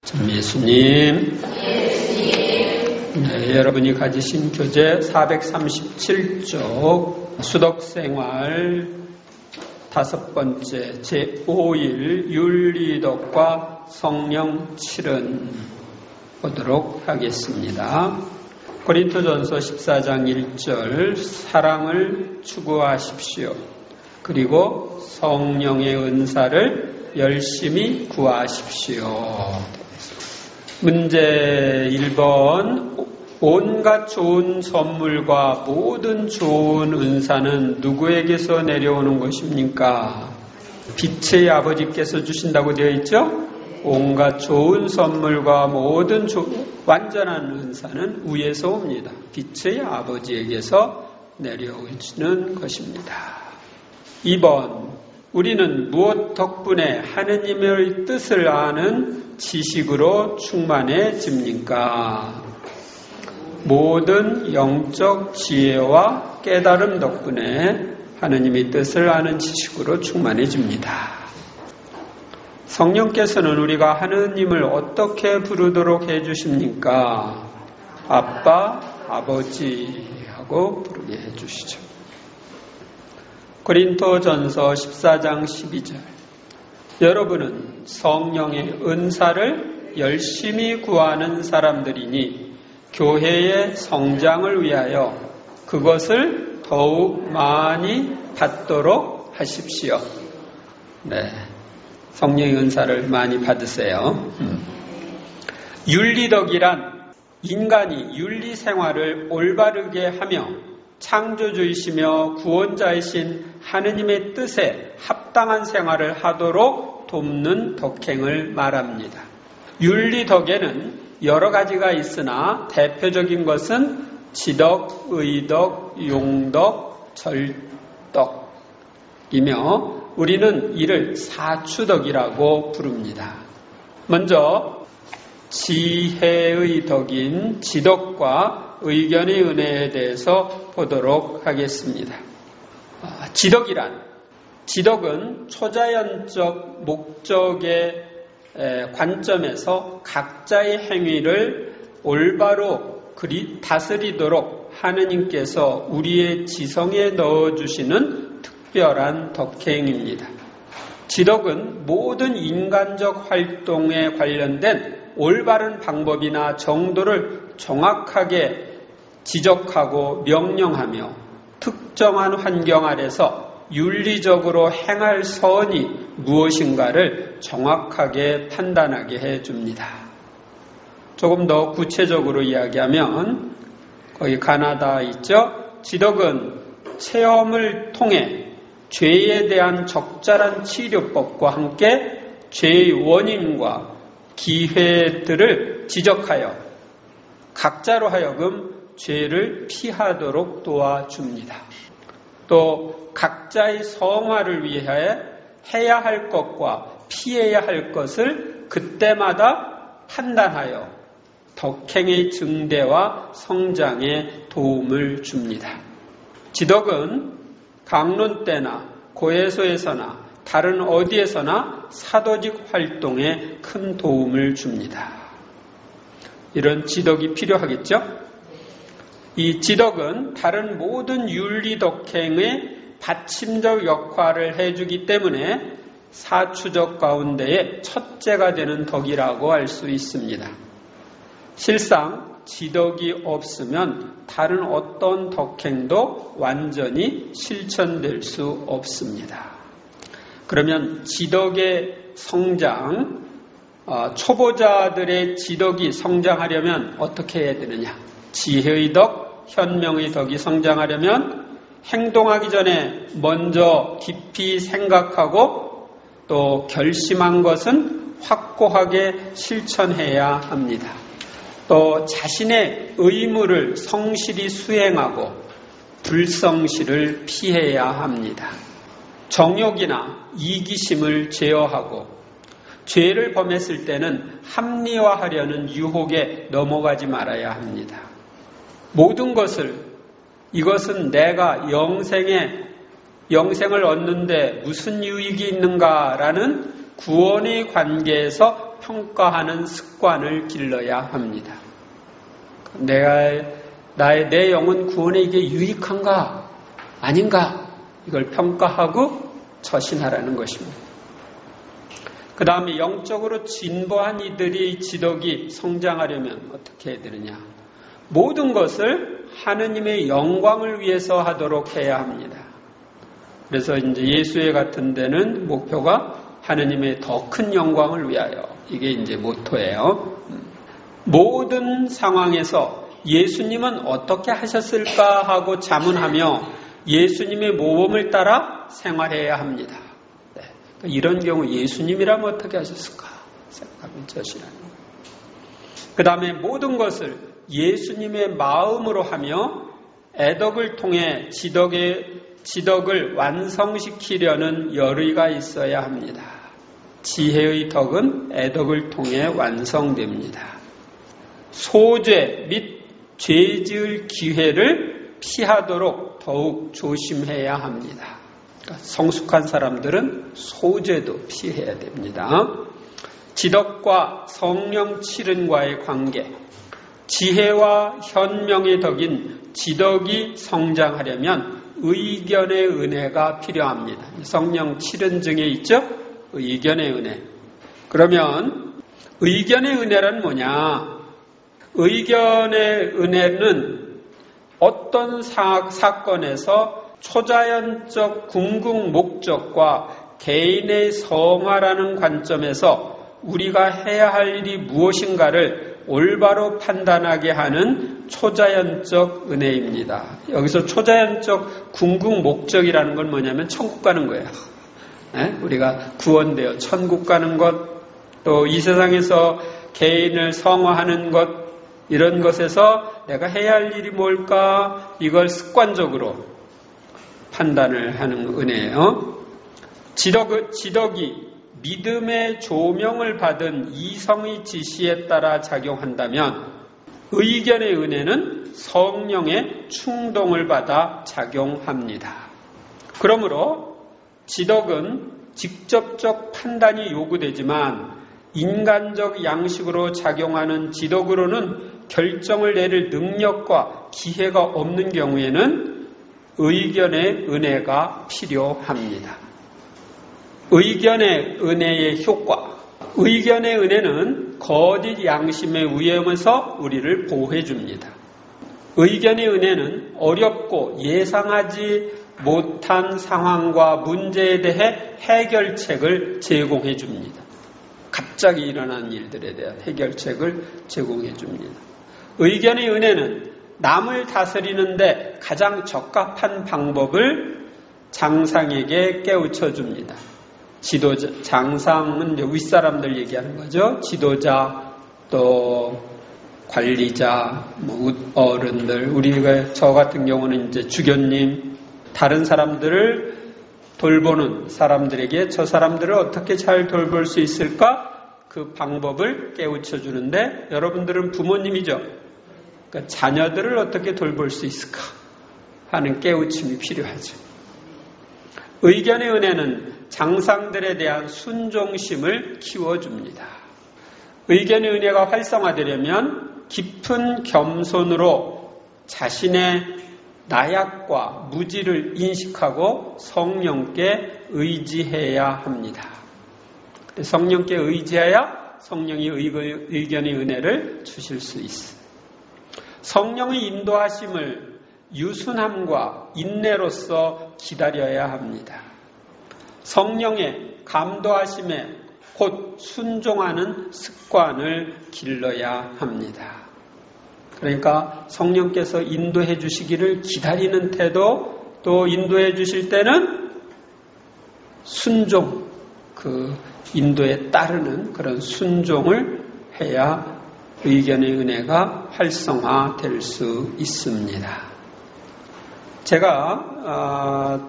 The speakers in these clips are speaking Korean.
참 예수님. 네, 여러분이 가지신 교재 437쪽 수덕생활 5번째 제5일 윤리덕과 성령 7은 보도록 하겠습니다. 고린토전서 14장 1절 사랑을 추구하십시오. 그리고 성령의 은사를 열심히 구하십시오. 문제 1번. 온갖 좋은 선물과 모든 좋은 은사는 누구에게서 내려오는 것입니까? 빛의 아버지께서 주신다고 되어 있죠? 온갖 좋은 선물과 모든 완전한 은사는 위에서 옵니다. 빛의 아버지에게서 내려오는 것입니다. 2번. 우리는 무엇 덕분에 하느님의 뜻을 아는 지식으로 충만해집니까? 모든 영적 지혜와 깨달음 덕분에 하느님의 뜻을 아는 지식으로 충만해집니다. 성령께서는 우리가 하느님을 어떻게 부르도록 해주십니까? 아빠, 아버지 하고 부르게 해주시죠. 고린토전서 14장 12절. 여러분은 성령의 은사를 열심히 구하는 사람들이니 교회의 성장을 위하여 그것을 더욱 많이 받도록 하십시오. 네, 성령의 은사를 많이 받으세요. 윤리덕이란 인간이 윤리 생활을 올바르게 하며 창조주이시며 구원자이신 하느님의 뜻에 합당한 생활을 하도록 돕는 덕행을 말합니다. 윤리덕에는 여러 가지가 있으나 대표적인 것은 지덕, 의덕, 용덕, 절덕이며 우리는 이를 사추덕이라고 부릅니다. 먼저 지혜의 덕인 지덕과 의견의 은혜에 대해서 보도록 하겠습니다. 지덕은 초자연적 목적의 관점에서 각자의 행위를 올바로 다스리도록 하느님께서 우리의 지성에 넣어주시는 특별한 덕행입니다. 지덕은 모든 인간적 활동에 관련된 올바른 방법이나 정도를 정확하게 지적하고 명령하며 특정한 환경 아래서 윤리적으로 행할 선이 무엇인가를 정확하게 판단하게 해줍니다. 조금 더 구체적으로 이야기하면 거기 가나다 있죠? 지덕은 체험을 통해 죄에 대한 적절한 치료법과 함께 죄의 원인과 기회들을 지적하여 각자로 하여금 죄를 피하도록 도와줍니다. 또 각자의 성화를 위해 해야 할 것과 피해야 할 것을 그때마다 판단하여 덕행의 증대와 성장에 도움을 줍니다. 지덕은 강론 때나 고해소에서나 다른 어디에서나 사도직 활동에 큰 도움을 줍니다. 이런 지덕이 필요하겠죠? 이 지덕은 다른 모든 윤리덕행의 받침적 역할을 해주기 때문에 사추적 가운데의 첫째가 되는 덕이라고 할 수 있습니다. 실상 지덕이 없으면 다른 어떤 덕행도 완전히 실천될 수 없습니다. 그러면 지덕의 성장, 초보자들의 지덕이 성장하려면 어떻게 해야 되느냐? 지혜의 덕, 현명의 덕이 성장하려면 행동하기 전에 먼저 깊이 생각하고 또 결심한 것은 확고하게 실천해야 합니다. 또 자신의 의무를 성실히 수행하고 불성실을 피해야 합니다. 정욕이나 이기심을 제어하고 죄를 범했을 때는 합리화하려는 유혹에 넘어가지 말아야 합니다. 모든 이것은 내가 영생을 얻는데 무슨 유익이 있는가라는 구원의 관계에서 평가하는 습관을 길러야 합니다. 내 영혼 구원에 이게 유익한가 아닌가 이걸 평가하고 처신하라는 것입니다. 그 다음에 영적으로 진보한 이들이 지덕이 성장하려면 어떻게 해야 되느냐? 모든 것을 하느님의 영광을 위해서 하도록 해야 합니다. 그래서 이제 예수회 같은 데는 목표가 하느님의 더 큰 영광을 위하여, 이게 이제 모토예요. 모든 상황에서 예수님은 어떻게 하셨을까 하고 자문하며 예수님의 모범을 따라 생활해야 합니다. 네. 이런 경우 예수님이라면 어떻게 하셨을까 생각하면 저시라는 거예요. 그 다음에 모든 것을 예수님의 마음으로 하며 애덕을 통해 지덕을 완성시키려는 열의가 있어야 합니다. 지혜의 덕은 애덕을 통해 완성됩니다. 소죄 및 죄 지을 기회를 피하도록 더욱 조심해야 합니다. 그러니까 성숙한 사람들은 소죄도 피해야 됩니다. 지덕과 성령 칠은과의 관계, 지혜와 현명의 덕인 지덕이 성장하려면 의견의 은혜가 필요합니다. 성령 칠은증에 있죠? 의견의 은혜. 그러면 의견의 은혜란 뭐냐? 의견의 은혜는 어떤 사건에서 초자연적 궁극 목적과 개인의 성화라는 관점에서 우리가 해야 할 일이 무엇인가를 올바로 판단하게 하는 초자연적 은혜입니다. 여기서 초자연적 궁극 목적이라는 건 뭐냐면 천국 가는 거예요. 네? 우리가 구원되어 천국 가는 것, 또 이 세상에서 개인을 성화하는 것, 이런 것에서 내가 해야 할 일이 뭘까? 이걸 습관적으로 판단을 하는 은혜예요. 지덕이 믿음의 조명을 받은 이성의 지시에 따라 작용한다면 의견의 은혜는 성령의 충동을 받아 작용합니다. 그러므로 지덕은 직접적 판단이 요구되지만 인간적 양식으로 작용하는 지덕으로는 결정을 내릴 능력과 기회가 없는 경우에는 의견의 은혜가 필요합니다. 의견의 은혜의 효과. 의견의 은혜는 거짓 양심에 의하면서 우리를 보호해 줍니다. 의견의 은혜는 어렵고 예상하지 못한 상황과 문제에 대해 해결책을 제공해 줍니다. 갑자기 일어난 일들에 대한 해결책을 제공해 줍니다. 의견의 은혜는 남을 다스리는데 가장 적합한 방법을 장상에게 깨우쳐 줍니다. 지도자, 장상은 이제 윗사람들 얘기하는 거죠. 지도자, 또 관리자, 어른들, 우리가 저 같은 경우는 이제 주교님, 다른 사람들을 돌보는 사람들에게 저 사람들을 어떻게 잘 돌볼 수 있을까? 그 방법을 깨우쳐 주는데 여러분들은 부모님이죠. 그러니까 자녀들을 어떻게 돌볼 수 있을까? 하는 깨우침이 필요하죠. 의견의 은혜는 장상들에 대한 순종심을 키워줍니다. 의견의 은혜가 활성화되려면 깊은 겸손으로 자신의 나약과 무지를 인식하고 성령께 의지해야 합니다. 성령께 의지해야 성령이 의견의 은혜를 주실 수 있습니다. 성령의 인도하심을 유순함과 인내로서 기다려야 합니다. 성령의 감도하심에 곧 순종하는 습관을 길러야 합니다. 그러니까 성령께서 인도해 주시기를 기다리는 태도, 또 인도해 주실 때는 순종, 그 인도에 따르는 그런 순종을 해야 의견의 은혜가 활성화될 수 있습니다. 제가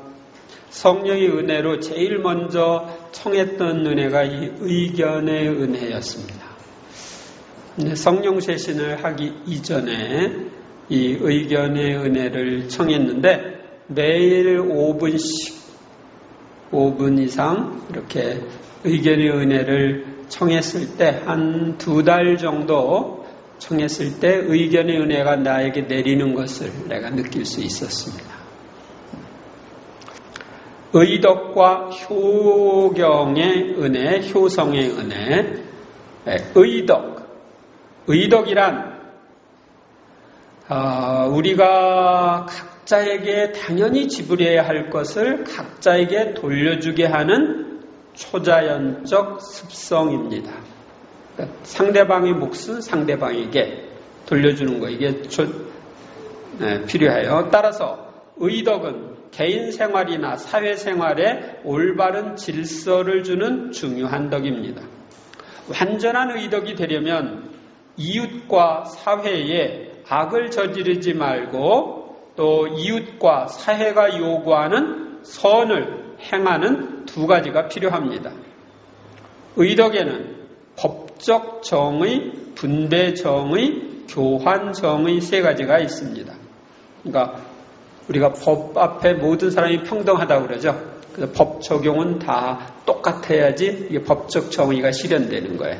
성령의 은혜로 제일 먼저 청했던 은혜가 이 의견의 은혜였습니다. 성령 세신을 하기 이전에 이 의견의 은혜를 청했는데 매일 5분 이상 이렇게 의견의 은혜를 청했을 때 한 2달 정도 청했을 때 의견의 은혜가 나에게 내리는 것을 내가 느낄 수 있었습니다. 의덕과 효경의 은혜, 효성의 은혜. 의덕이란 우리가 각자에게 당연히 지불해야 할 것을 각자에게 돌려주게 하는 초자연적 습성입니다. 그러니까 상대방의 몫은 상대방에게 돌려주는 거, 이게 필요해요. 따라서 의덕은 개인 생활이나 사회 생활에 올바른 질서를 주는 중요한 덕입니다. 완전한 의덕이 되려면 이웃과 사회에 악을 저지르지 말고 또 이웃과 사회가 요구하는 선을 행하는 2가지가 필요합니다. 의덕에는 법적 정의, 분배 정의, 교환 정의 3가지가 있습니다. 그러니까 우리가 법 앞에 모든 사람이 평등하다고 그러죠. 그래서 법 적용은 다 똑같아야지 이게 법적 정의가 실현되는 거예요.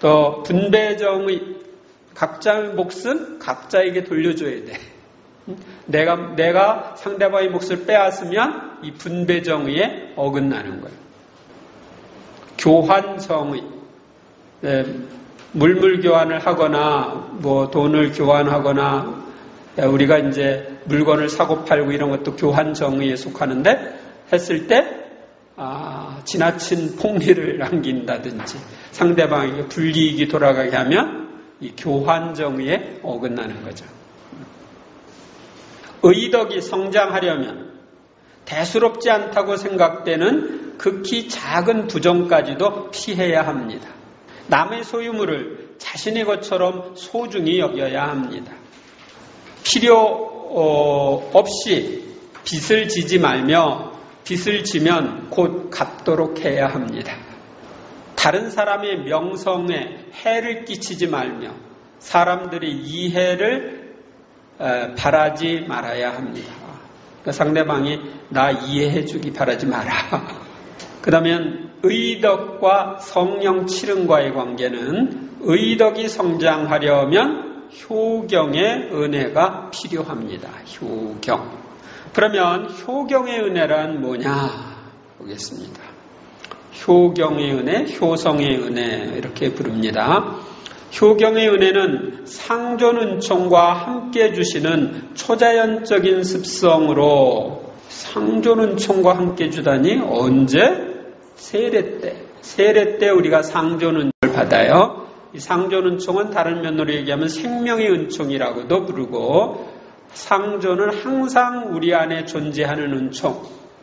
또 분배 정의, 각자의 몫은 각자에게 돌려줘야 돼. 내가 상대방의 몫을 빼앗으면 이 분배 정의에 어긋나는 거예요. 교환 정의, 물물 교환을 하거나 뭐 돈을 교환하거나 우리가 이제 물건을 사고 팔고 이런 것도 교환 정의에 속하는데 했을 때 지나친 폭리를 남긴다든지 상대방에게 불이익이 돌아가게 하면 이 교환 정의에 어긋나는 거죠. 의덕이 성장하려면 대수롭지 않다고 생각되는 극히 작은 부정까지도 피해야 합니다. 남의 소유물을 자신의 것처럼 소중히 여겨야 합니다. 필요 없이 빚을 지지 말며 빚을 지면 곧 갚도록 해야 합니다. 다른 사람의 명성에 해를 끼치지 말며 사람들의 이해를 바라지 말아야 합니다. 그러니까 상대방이 나 이해해 주기 바라지 마라. 그다음에 의덕과 성령 칠흥과의 관계는 의덕이 성장하려면 효경의 은혜가 필요합니다. 효경. 그러면 효경의 은혜란 뭐냐 보겠습니다. 효경의 은혜, 효성의 은혜 이렇게 부릅니다. 효경의 은혜는 상존은총과 함께 주시는 초자연적인 습성으로 상존은총과 함께 주다니 언제? 세례 때 우리가 상존은총을 받아요. 이 상존은총은 다른 면으로 얘기하면 생명의 은총이라고도 부르고 상존은 항상 우리 안에 존재하는 은총.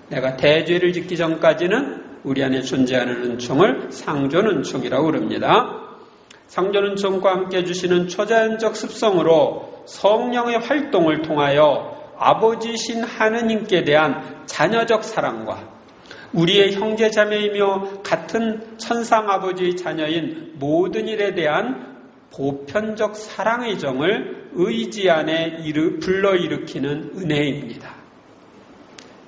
내가 대죄를 짓기 전까지는 우리 안에 존재하는 은총을 상존은총이라고 부릅니다. 상존은총과 함께 주시는 초자연적 습성으로 성령의 활동을 통하여 아버지신 하느님께 대한 자녀적 사랑과 우리의 형제 자매이며 같은 천상 아버지의 자녀인 모든 일에 대한 보편적 사랑의 정을 의지 안에 불러일으키는 은혜입니다.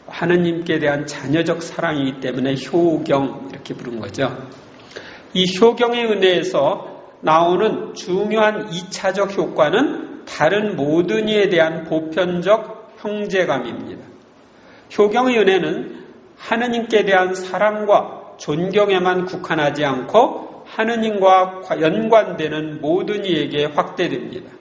하느님께 대한 자녀적 사랑이기 때문에 효경 이렇게 부른 거죠. 이 효경의 은혜에서 나오는 중요한 2차적 효과는 다른 모든 이에 대한 보편적 형제감입니다. 효경의 은혜는 하느님께 대한 사랑과 존경에만 국한하지 않고 하느님과 연관되는 모든 이에게 확대됩니다.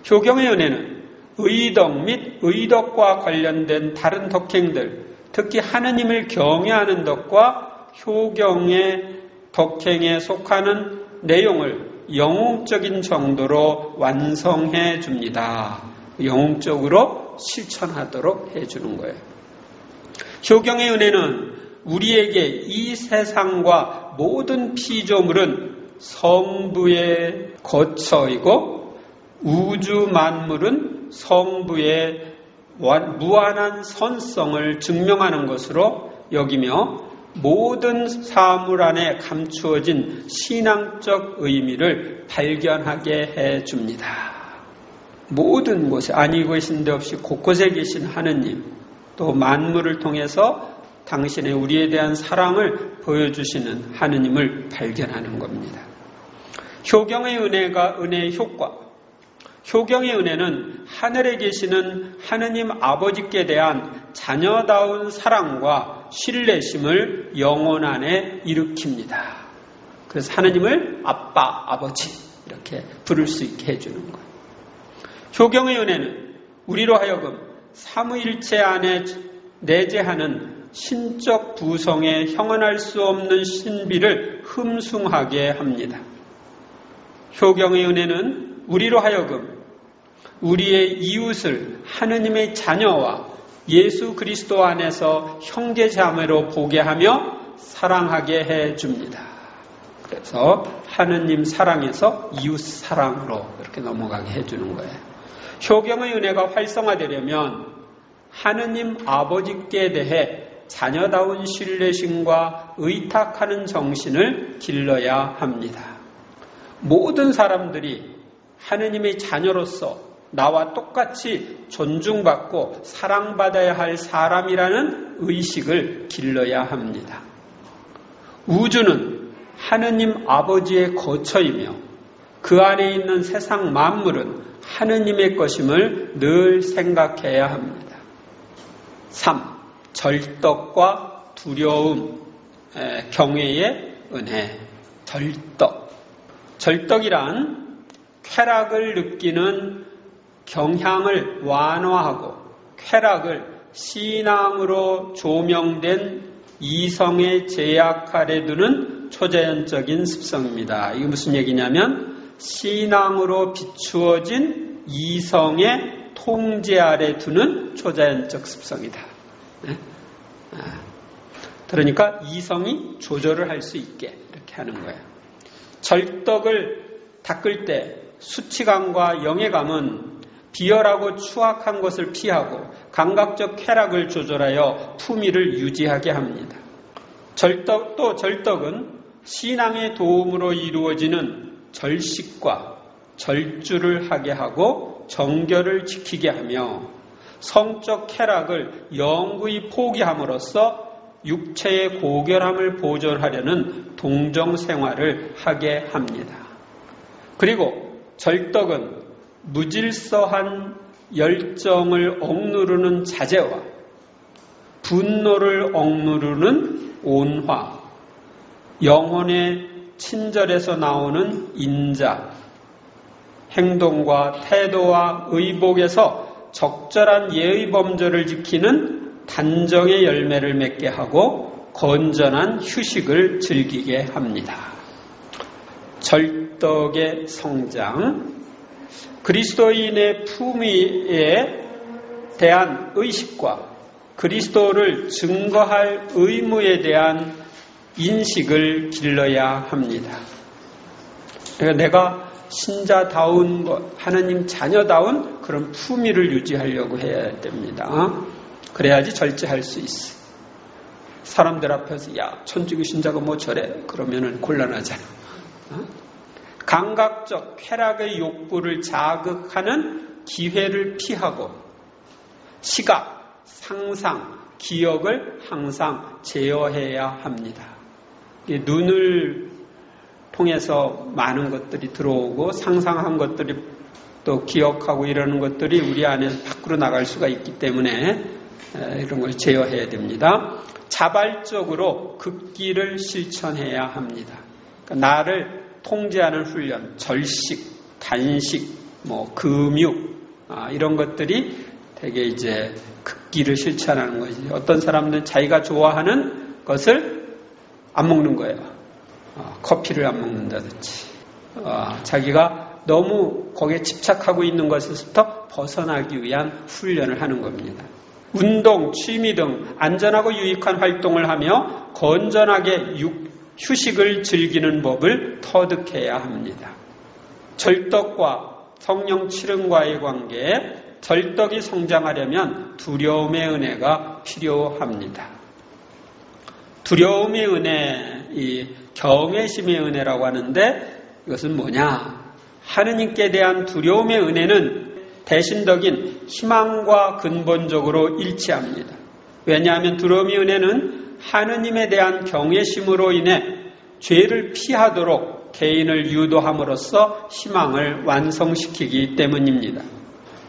효경의 은혜는 의덕 및 의덕과 관련된 다른 덕행들, 특히 하느님을 경외하는 덕과 효경의 덕행에 속하는 내용을 영웅적인 정도로 완성해 줍니다. 영웅적으로 실천하도록 해주는 거예요. 효경의 은혜는 우리에게 이 세상과 모든 피조물은 성부의 거처이고 우주 만물은 성부의 무한한 선성을 증명하는 것으로 여기며 모든 사물 안에 감추어진 신앙적 의미를 발견하게 해줍니다. 모든 곳에 아니 계신 데 없이 곳곳에 계신 하느님, 또 만물을 통해서 당신의 우리에 대한 사랑을 보여주시는 하느님을 발견하는 겁니다. 효경의 은혜가 은혜의 효과. 효경의 은혜는 하늘에 계시는 하느님 아버지께 대한 자녀다운 사랑과 신뢰심을 영혼 안에 일으킵니다. 그래서 하느님을 아빠, 아버지 이렇게 부를 수 있게 해주는 거예요. 효경의 은혜는 우리로 하여금 삼위일체 안에 내재하는 신적 부성에 형언할 수 없는 신비를 흠숭하게 합니다. 효경의 은혜는 우리로 하여금 우리의 이웃을 하느님의 자녀와 예수 그리스도 안에서 형제자매로 보게 하며 사랑하게 해줍니다. 그래서 하느님 사랑에서 이웃 사랑으로 이렇게 넘어가게 해주는 거예요. 효경의 은혜가 활성화되려면 하느님 아버지께 대해 자녀다운 신뢰심과 의탁하는 정신을 길러야 합니다. 모든 사람들이 하느님의 자녀로서 나와 똑같이 존중받고 사랑받아야 할 사람이라는 의식을 길러야 합니다. 우주는 하느님 아버지의 거처이며 그 안에 있는 세상 만물은 하느님의 것임을 늘 생각해야 합니다. 3. 절덕과 두려움, 경외의 은혜. 절덕. 절덕이란 쾌락을 느끼는 경향을 완화하고 쾌락을 신앙으로 조명된 이성의 제약 아래 두는 초자연적인 습성입니다. 이게 무슨 얘기냐면 신앙으로 비추어진 이성의 통제 아래 두는 초자연적 습성이다. 그러니까 이성이 조절을 할 수 있게 이렇게 하는 거예요. 절덕을 닦을 때 수치감과 영예감은 비열하고 추악한 것을 피하고 감각적 쾌락을 조절하여 품위를 유지하게 합니다. 절덕은 신앙의 도움으로 이루어지는 절식과 절주를 하게 하고 정결을 지키게 하며 성적 쾌락을 영구히 포기함으로써 육체의 고결함을 보존하려는 동정 생활을 하게 합니다. 그리고 절덕은 무질서한 열정을 억누르는 자제와 분노를 억누르는 온화, 영혼의 친절에서 나오는 인자, 행동과 태도와 의복에서 적절한 예의 범절을 지키는 단정의 열매를 맺게 하고 건전한 휴식을 즐기게 합니다. 절덕의 성장, 그리스도인의 품위에 대한 의식과 그리스도를 증거할 의무에 대한 인식을 길러야 합니다. 그러니까 내가 신자다운 것, 하나님 자녀다운 그런 품위를 유지하려고 해야 됩니다. 그래야지 절제할 수 있어. 사람들 앞에서 야 천주교 신자가 뭐 저래 그러면은 곤란하잖아. 감각적 쾌락의 욕구를 자극하는 기회를 피하고 시각, 상상, 기억을 항상 제어해야 합니다. 눈을 통해서 많은 것들이 들어오고 상상한 것들이 또 기억하고 이러는 것들이 우리 안에서 밖으로 나갈 수가 있기 때문에 이런 걸 제어해야 됩니다. 자발적으로 극기를 실천해야 합니다. 그러니까 나를 통제하는 훈련, 절식, 단식, 금육 이런 것들이 되게 이제 극기를 실천하는 거지. 어떤 사람들은 자기가 좋아하는 것을 안 먹는 거예요. 커피를 안 먹는다든지 자기가 너무 거기에 집착하고 있는 것에서부터 벗어나기 위한 훈련을 하는 겁니다. 운동, 취미 등 안전하고 유익한 활동을 하며 건전하게 휴식을 즐기는 법을 터득해야 합니다. 절덕과 성령 칠흥과의 관계에 절덕이 성장하려면 두려움의 은혜가 필요합니다. 두려움의 은혜, 이 경외심의 은혜라고 하는데 이것은 뭐냐? 하느님께 대한 두려움의 은혜는 대신덕인 희망과 근본적으로 일치합니다. 왜냐하면 두려움의 은혜는 하느님에 대한 경외심으로 인해 죄를 피하도록 개인을 유도함으로써 희망을 완성시키기 때문입니다.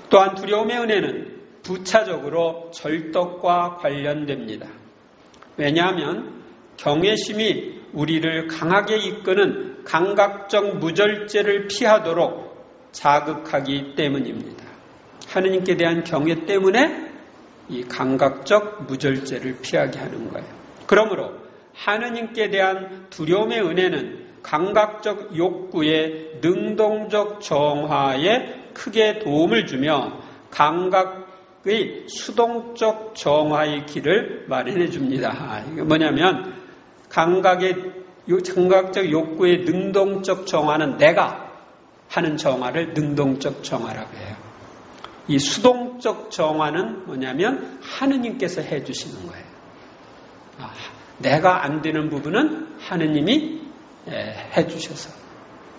또한 두려움의 은혜는 부차적으로 절덕과 관련됩니다. 왜냐하면 경외심이 우리를 강하게 이끄는 감각적 무절제를 피하도록 자극하기 때문입니다. 하느님께 대한 경외 때문에 이 감각적 무절제를 피하게 하는 거예요. 그러므로 하느님께 대한 두려움의 은혜는 감각적 욕구의 능동적 정화에 크게 도움을 주며 감각의 수동적 정화의 길을 마련해 줍니다. 이게 뭐냐면 감각적 욕구의 능동적 정화는 내가 하는 정화를 능동적 정화라고 해요. 이 수동적 정화는 뭐냐면 하느님께서 해주시는 거예요. 내가 안 되는 부분은 하느님이 해주셔서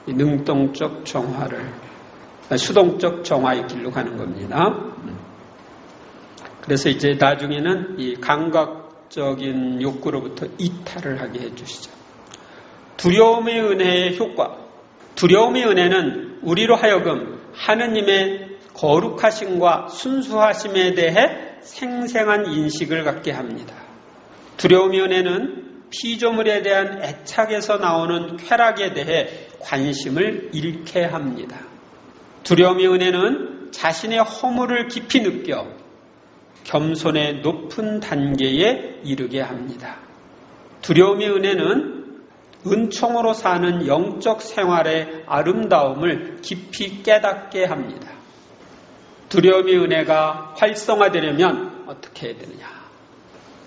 이 능동적 정화를 수동적 정화의 길로 가는 겁니다. 그래서 이제 나중에는 이 감각적인 욕구로부터 이탈을 하게 해주시죠. 두려움의 은혜의 효과. 두려움의 은혜는 우리로 하여금 하느님의 거룩하심과 순수하심에 대해 생생한 인식을 갖게 합니다. 두려움의 은혜는 피조물에 대한 애착에서 나오는 쾌락에 대해 관심을 잃게 합니다. 두려움의 은혜는 자신의 허물을 깊이 느껴 겸손의 높은 단계에 이르게 합니다. 두려움의 은혜는 은총으로 사는 영적 생활의 아름다움을 깊이 깨닫게 합니다. 두려움의 은혜가 활성화되려면 어떻게 해야 되느냐?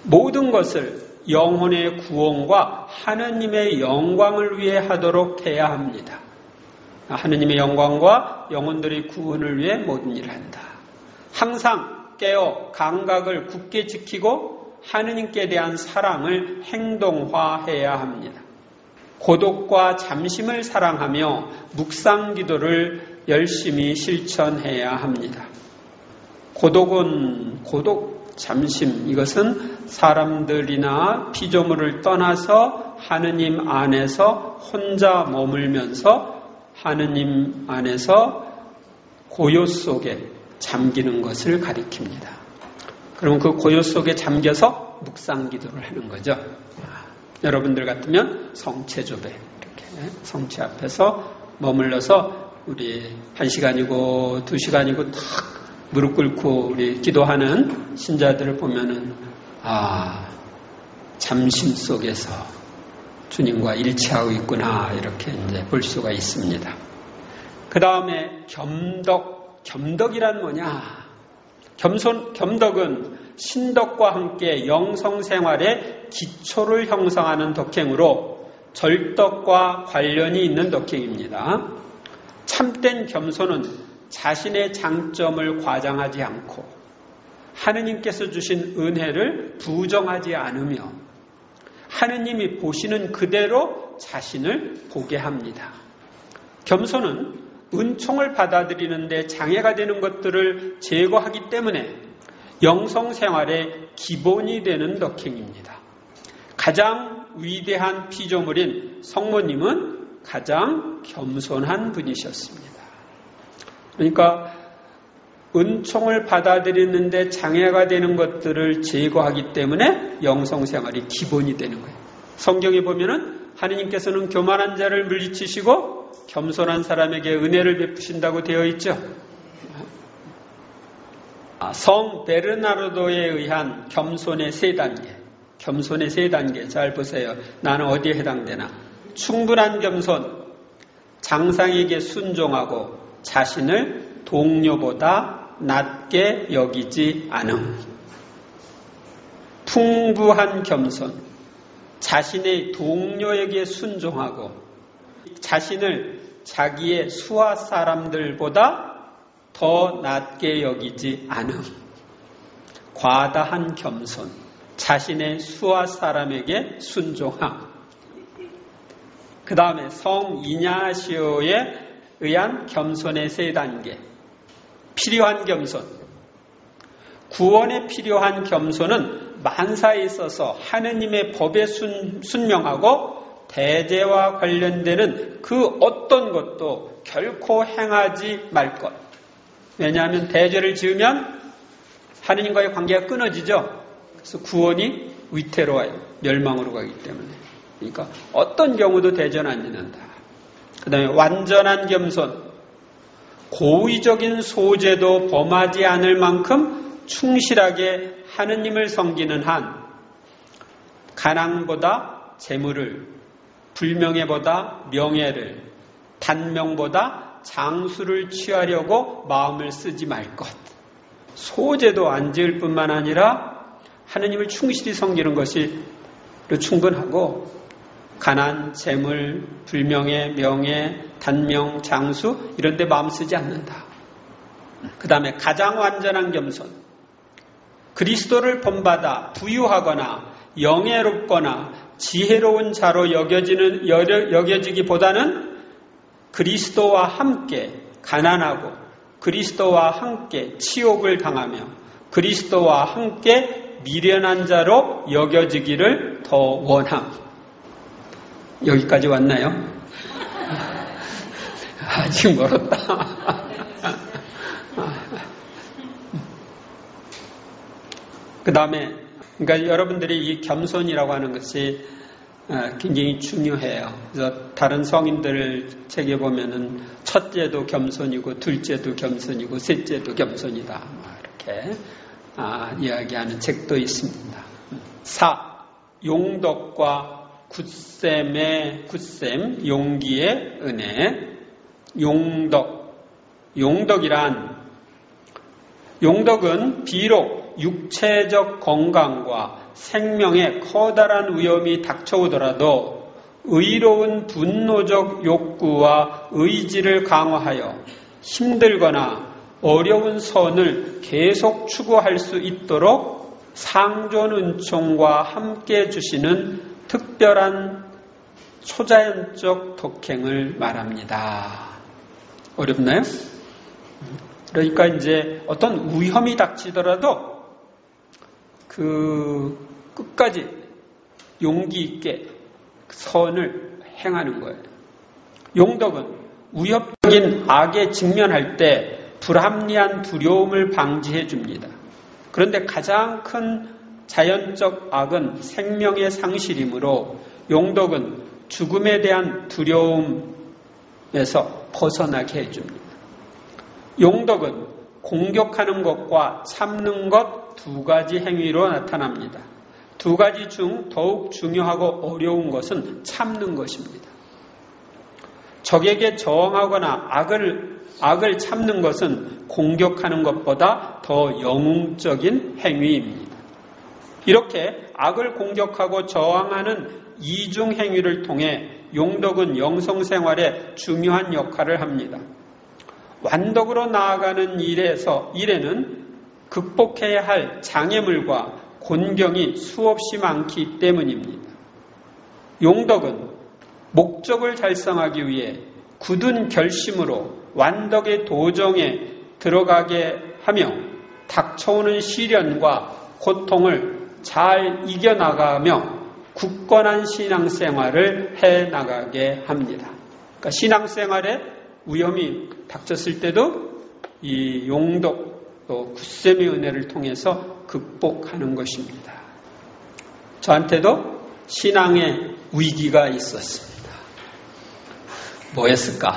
모든 것을 영혼의 구원과 하느님의 영광을 위해 하도록 해야 합니다. 하느님의 영광과 영혼들의 구원을 위해 모든 일을 한다. 항상 깨어 감각을 굳게 지키고 하느님께 대한 사랑을 행동화해야 합니다. 고독과 잠심을 사랑하며 묵상 기도를 열심히 실천해야 합니다. 고독, 잠심, 이것은 사람들이나 피조물을 떠나서 하느님 안에서 혼자 머물면서 하느님 안에서 고요 속에 잠기는 것을 가리킵니다. 그러면 그 고요 속에 잠겨서 묵상 기도를 하는 거죠. 여러분들 같으면 성체조배, 이렇게 성체 앞에서 머물러서 우리 1시간이고 2시간이고 탁 무릎 꿇고 우리 기도하는 신자들을 보면은 잠심 속에서 주님과 일치하고 있구나 이렇게 이제 볼 수가 있습니다. 그 다음에 겸덕이란 뭐냐? 겸덕은 신덕과 함께 영성생활의 기초를 형성하는 덕행으로 절덕과 관련이 있는 덕행입니다. 참된 겸손은 자신의 장점을 과장하지 않고 하느님께서 주신 은혜를 부정하지 않으며 하느님이 보시는 그대로 자신을 보게 합니다. 겸손은 은총을 받아들이는데 장애가 되는 것들을 제거하기 때문에 영성생활의 기본이 되는 덕행입니다. 가장 위대한 피조물인 성모님은 가장 겸손한 분이셨습니다. 그러니까 은총을 받아들이는데 장애가 되는 것들을 제거하기 때문에 영성생활이 기본이 되는 거예요. 성경에 보면은 하느님께서는 교만한 자를 물리치시고 겸손한 사람에게 은혜를 베푸신다고 되어 있죠. 성 베르나르도에 의한 겸손의 세 단계 잘 보세요. 나는 어디에 해당되나? 충분한 겸손, 장상에게 순종하고 자신을 동료보다 낮게 여기지 않음. 풍부한 겸손, 자신의 동료에게 순종하고 자신을 자기의 수하 사람들보다 더 낮게 여기지 않음. 과다한 겸손, 자신의 수하 사람에게 순종함. 그 다음에 성 이냐시오에 의한 겸손의 세 단계. 필요한 겸손. 구원에 필요한 겸손은 만사에 있어서 하느님의 법에 순명하고 대제와 관련되는 그 어떤 것도 결코 행하지 말 것. 왜냐하면 대제를 지으면 하느님과의 관계가 끊어지죠. 그래서 구원이 위태로워요. 멸망으로 가기 때문에. 그러니까 어떤 경우도 대제는 안 지는다. 그 다음에 완전한 겸손. 고의적인 소재도 범하지 않을 만큼 충실하게 하느님을 섬기는 한 가난보다 재물을, 불명예보다 명예를, 단명보다 장수를 취하려고 마음을 쓰지 말 것. 소재도 안 지을 뿐만 아니라 하느님을 충실히 섬기는 것이 충분하고 가난, 재물, 불명예, 명예, 단명, 장수 이런 데 마음 쓰지 않는다. 그 다음에 가장 완전한 겸손. 그리스도를 본받아 부유하거나 영예롭거나 지혜로운 자로 여겨지기보다는 그리스도와 함께 가난하고 그리스도와 함께 치욕을 당하며 그리스도와 함께 미련한 자로 여겨지기를 더 원함. 여기까지 왔나요? 아직 멀었다. 그 다음에 그러니까 여러분들이 이 겸손이라고 하는 것이 굉장히 중요해요. 그래서 다른 성인들 책에 보면은 첫째도 겸손이고 둘째도 겸손이고 셋째도 겸손이다. 이렇게 이야기하는 책도 있습니다. 4. 용덕과 굳셈의 굳셈, 용기의 은혜. 용덕은 비록 육체적 건강과 생명에 커다란 위험이 닥쳐오더라도 의로운 분노적 욕구와 의지를 강화하여 힘들거나 어려운 선을 계속 추구할 수 있도록 상존 은총과 함께 주시는 특별한 초자연적 독행을 말합니다. 어렵나요? 그러니까 이제 어떤 위험이 닥치더라도 끝까지 용기 있게 선을 행하는 거예요. 용덕은 위협적인 악에 직면할 때 불합리한 두려움을 방지해 줍니다. 그런데 가장 큰 자연적 악은 생명의 상실이므로 용덕은 죽음에 대한 두려움에서 벗어나게 해줍니다. 용덕은 공격하는 것과 참는 것 두 가지 행위로 나타납니다. 두 가지 중 더욱 중요하고 어려운 것은 참는 것입니다. 적에게 저항하거나 악을 참는 것은 공격하는 것보다 더 영웅적인 행위입니다. 이렇게 악을 공격하고 저항하는 이중 행위를 통해 용덕은 영성생활에 중요한 역할을 합니다. 완덕으로 나아가는 일에는 극복해야 할 장애물과 곤경이 수없이 많기 때문입니다. 용덕은 목적을 달성하기 위해 굳은 결심으로 완덕의 도정에 들어가게 하며 닥쳐오는 시련과 고통을 잘 이겨나가며 굳건한 신앙생활을 해나가게 합니다. 그러니까 신앙생활에 위험이 닥쳤을 때도 이 용덕 또 굳셈의 은혜를 통해서 극복하는 것입니다. 저한테도 신앙의 위기가 있었습니다. 뭐였을까?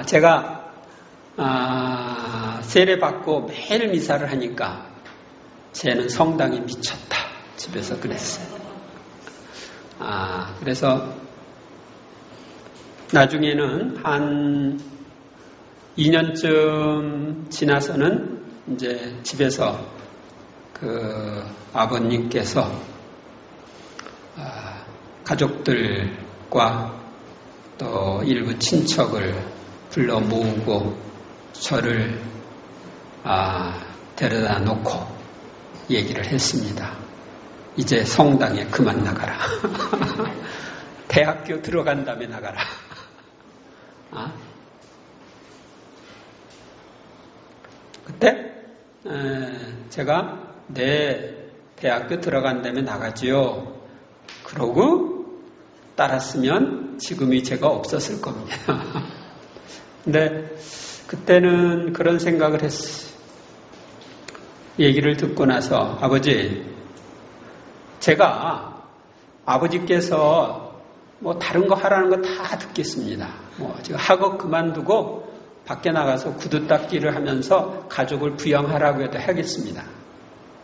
제가 세례받고 매일 미사를 하니까 쟤는 성당에 미쳤다. 집에서 그랬어요. 그래서 나중에는 한 2년쯤 지나서는 이제 집에서 아버님께서 가족들과 또 일부 친척을 불러 모으고 저를 데려다 놓고 얘기를 했습니다. 이제 성당에 그만 나가라. 대학교 들어간 다음에 나가라. 그때 제가 네, 대학교 들어간다면 나가지요. 그러고 따랐으면 지금이 제가 없었을 겁니다. 근데 그때는 그런 생각을 했어요. 얘기를 듣고 나서 아버지, 제가 아버지께서 뭐 다른 거 하라는 거 다 듣겠습니다. 제가 학업 그만두고 밖에 나가서 구두 닦기를 하면서 가족을 부양하라고 해도 하겠습니다.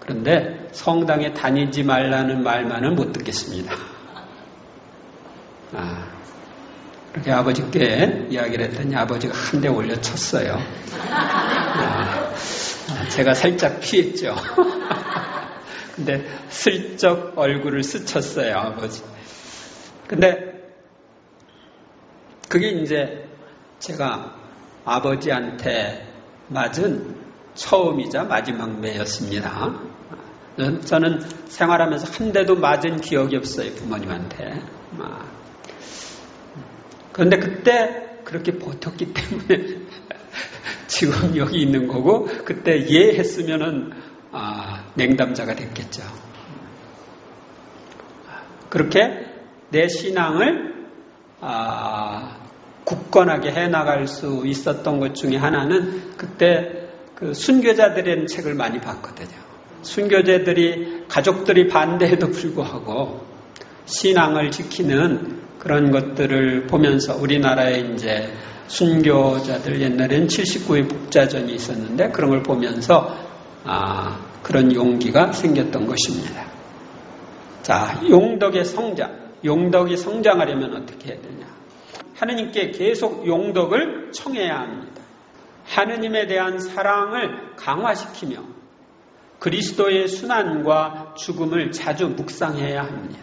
그런데 성당에 다니지 말라는 말만은 못 듣겠습니다. 그렇게 아버지께 이야기를 했더니 아버지가 한 대 올려쳤어요. 제가 살짝 피했죠. 근데 슬쩍 얼굴을 스쳤어요, 아버지. 근데 그게 이제 제가 아버지한테 맞은 처음이자 마지막 매였습니다. 저는 생활하면서 한 대도 맞은 기억이 없어요, 부모님한테. 그런데 그때 그렇게 버텼기 때문에 지금 여기 있는 거고, 그때 예 했으면은 냉담자가 됐겠죠. 그렇게 내 신앙을 굳건하게 해나갈 수 있었던 것 중에 하나는 그때 그 순교자들의 책을 많이 봤거든요. 순교자들이 가족들이 반대해도 불구하고 신앙을 지키는 그런 것들을 보면서 우리나라에 이제 순교자들 옛날에는 79의 복자전이 있었는데 그런 걸 보면서 그런 용기가 생겼던 것입니다. 자, 용덕의 성장. 용덕이 성장하려면 어떻게 해야 되냐? 하느님께 계속 용덕을 청해야 합니다. 하느님에 대한 사랑을 강화시키며 그리스도의 순환과 죽음을 자주 묵상해야 합니다.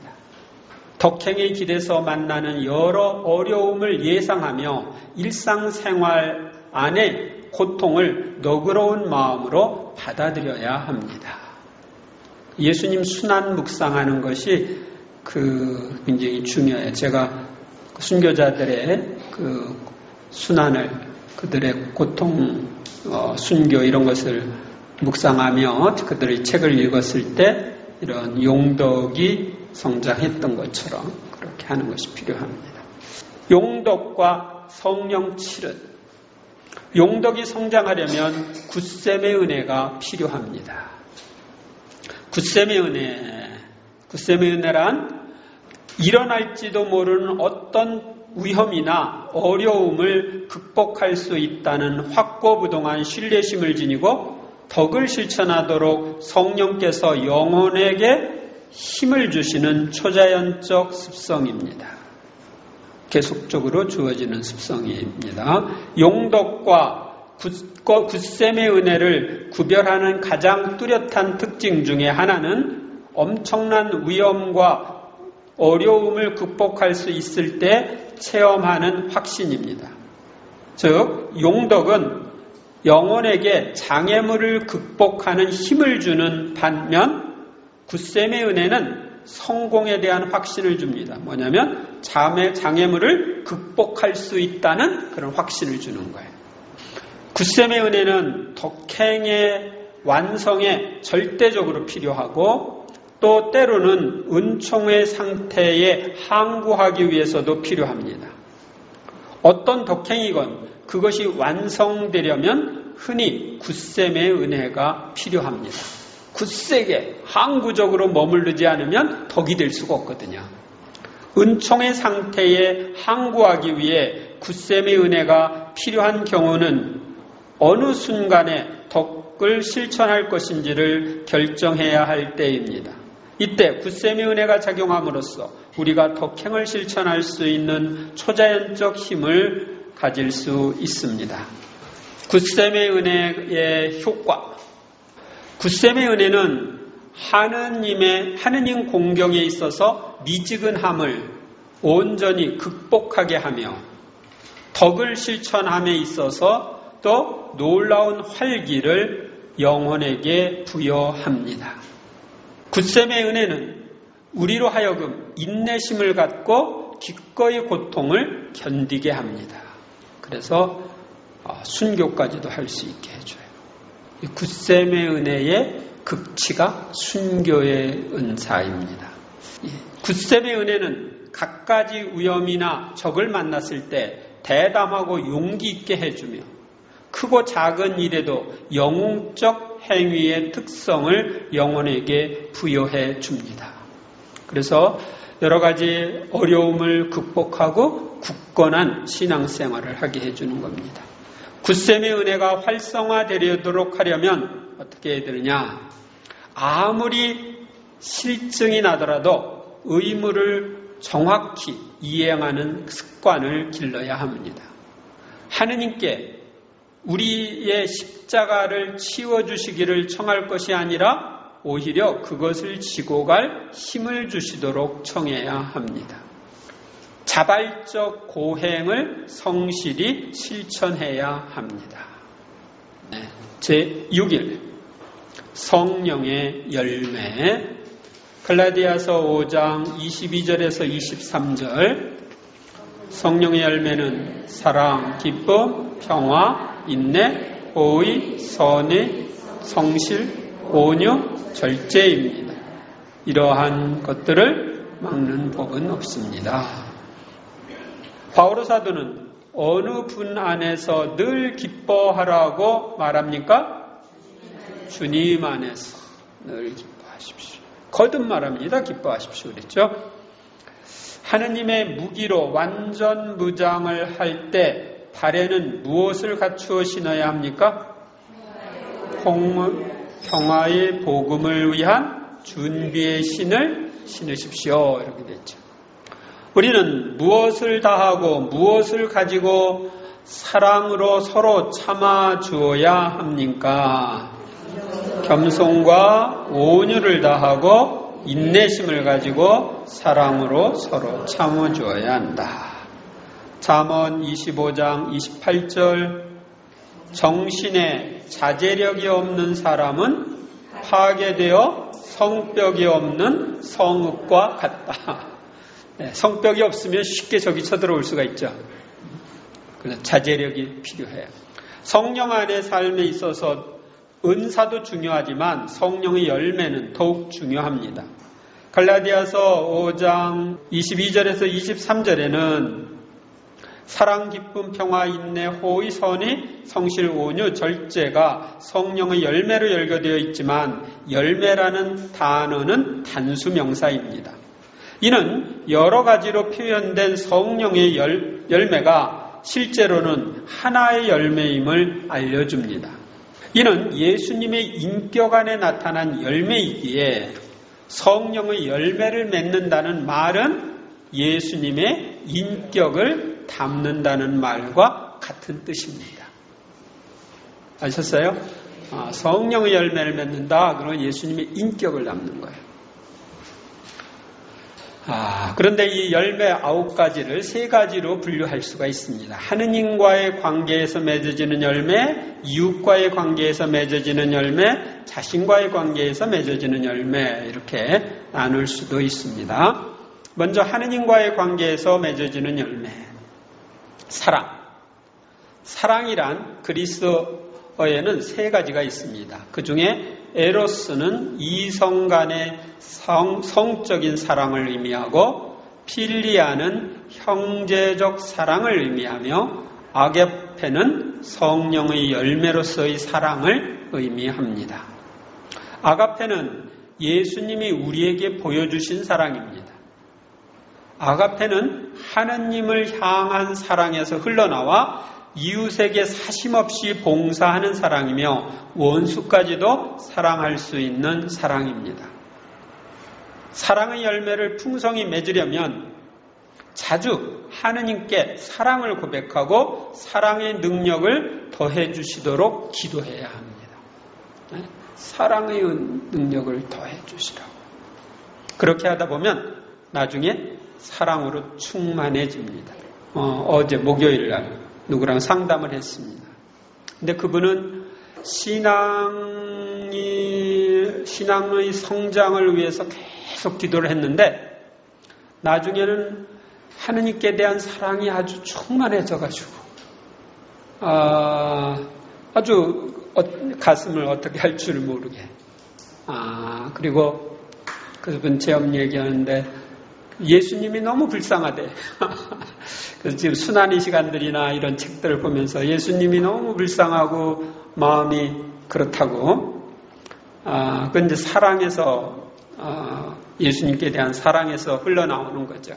덕행의 길에서 만나는 여러 어려움을 예상하며 일상생활 안에 고통을 너그러운 마음으로 받아들여야 합니다. 예수님 순환 묵상하는 것이 굉장히 중요해요. 제가 순교자들의 그 순환을, 그들의 고통, 순교 이런 것을 묵상하며 그들의 책을 읽었을 때 이런 용덕이 성장했던 것처럼 그렇게 하는 것이 필요합니다. 용덕과 성령 칠은, 용덕이 성장하려면 굳셈의 은혜가 필요합니다. 굳셈의 은혜란 일어날지도 모르는 어떤 위험이나 어려움을 극복할 수 있다는 확고부동한 신뢰심을 지니고 덕을 실천하도록 성령께서 영혼에게 힘을 주시는 초자연적 습성입니다. 계속적으로 주어지는 습성입니다. 용덕과 굳셈의 은혜를 구별하는 가장 뚜렷한 특징 중에 하나는 엄청난 위험과 어려움을 극복할 수 있을 때 체험하는 확신입니다. 즉, 용덕은 영혼에게 장애물을 극복하는 힘을 주는 반면 굳셈의 은혜는 성공에 대한 확신을 줍니다. 뭐냐면 장애물을 극복할 수 있다는 그런 확신을 주는 거예요. 굳셈의 은혜는 덕행의 완성에 절대적으로 필요하고 또 때로는 은총의 상태에 항구하기 위해서도 필요합니다. 어떤 덕행이건 그것이 완성되려면 흔히 굳셈의 은혜가 필요합니다. 굳세게 항구적으로 머무르지 않으면 덕이 될 수가 없거든요. 은총의 상태에 항구하기 위해 굳셈의 은혜가 필요한 경우는 어느 순간에 덕을 실천할 것인지를 결정해야 할 때입니다. 이때 굳셈의 은혜가 작용함으로써 우리가 덕행을 실천할 수 있는 초자연적 힘을 가질 수 있습니다. 굳셈의 은혜의 효과. 굳셈의 은혜는 하느님 공경에 있어서 미지근함을 온전히 극복하게 하며 덕을 실천함에 있어서 또 놀라운 활기를 영혼에게 부여합니다. 굳셈의 은혜는 우리로 하여금 인내심을 갖고 기꺼이 고통을 견디게 합니다. 그래서 순교까지도 할 수 있게 해줘요. 이 굳셈의 은혜의 극치가 순교의 은사입니다. 굳셈의 은혜는 갖가지 위험이나 적을 만났을 때 대담하고 용기 있게 해주며 크고 작은 일에도 영웅적 행위의 특성을 영혼에게 부여해 줍니다. 그래서 여러 가지 어려움을 극복하고 굳건한 신앙생활을 하게 해주는 겁니다. 굳셈의 은혜가 활성화되도록 하려면 어떻게 해야 되느냐? 아무리 실증이 나더라도 의무를 정확히 이행하는 습관을 길러야 합니다. 하느님께 우리의 십자가를 치워주시기를 청할 것이 아니라 오히려 그것을 지고 갈 힘을 주시도록 청해야 합니다. 자발적 고행을 성실히 실천해야 합니다. 제6일 성령의 열매 갈라디아서 5장 22절에서 23절 성령의 열매는 사랑, 기쁨, 평화, 인내, 호의, 선의, 성실, 온유, 절제입니다. 이러한 것들을 막는 법은 없습니다. 바오로 사도는 어느 분 안에서 늘 기뻐하라고 말합니까? 주님 안에서 늘 기뻐하십시오. 거듭 말합니다. 기뻐하십시오. 그랬죠? 하느님의 무기로 완전 무장을 할 때 발에는 무엇을 갖추어 신어야 합니까? 평화의 복음을 위한 준비의 신을 신으십시오. 이렇게 됐죠. 우리는 무엇을 다하고 무엇을 가지고 사랑으로 서로 참아 주어야 합니까? 겸손과 온유를 다하고 인내심을 가지고 사랑으로 서로 참아 주어야 한다. 잠언 25장 28절 정신에 자제력이 없는 사람은 파괴되어 성벽이 없는 성읍과 같다. 성벽이 없으면 쉽게 적이 쳐들어올 수가 있죠. 그래서 자제력이 필요해요. 성령 안의 삶에 있어서 은사도 중요하지만 성령의 열매는 더욱 중요합니다. 갈라디아서 5장 22절에서 23절에는 사랑, 기쁨, 평화, 인내, 호의, 선의, 성실, 온유, 절제가 성령의 열매로 열거되어 있지만 열매라는 단어는 단수 명사입니다. 이는 여러 가지로 표현된 성령의 열매가 실제로는 하나의 열매임을 알려줍니다. 이는 예수님의 인격 안에 나타난 열매이기에 성령의 열매를 맺는다는 말은 예수님의 인격을 담는다는 말과 같은 뜻입니다. 아셨어요? 성령의 열매를 맺는다. 그러면 예수님의 인격을 담는 거예요. 그런데 이 열매 9가지를 3가지로 분류할 수가 있습니다. 하느님과의 관계에서 맺어지는 열매, 이웃과의 관계에서 맺어지는 열매, 자신과의 관계에서 맺어지는 열매, 이렇게 나눌 수도 있습니다. 먼저 하느님과의 관계에서 맺어지는 열매. 사랑이란 그리스어에는 3가지가 있습니다. 그 중에 에로스는 이성 간의 성적인 사랑을 의미하고 필리아는 형제적 사랑을 의미하며 아가페는 성령의 열매로서의 사랑을 의미합니다. 아가페는 예수님이 우리에게 보여주신 사랑입니다. 아가페는 하느님을 향한 사랑에서 흘러나와 이웃에게 사심없이 봉사하는 사랑이며 원수까지도 사랑할 수 있는 사랑입니다. 사랑의 열매를 풍성히 맺으려면 자주 하느님께 사랑을 고백하고 사랑의 능력을 더해 주시도록 기도해야 합니다. 사랑의 능력을 더해 주시라고. 그렇게 하다 보면 나중에 사랑으로 충만해집니다. 어제 목요일 날 누구랑 상담을 했습니다. 근데 그분은 신앙의 성장을 위해서 계속 기도를 했는데 나중에는 하느님께 대한 사랑이 아주 충만해져가지고 아주 가슴을 어떻게 할 줄 모르게 그리고 그분 체험 얘기하는데 예수님이 너무 불쌍하대. 그래서 지금 순환의 시간들이나 이런 책들을 보면서 예수님이 너무 불쌍하고 마음이 그렇다고. 그건 이제 사랑에서, 예수님께 대한 사랑에서 흘러나오는 거죠.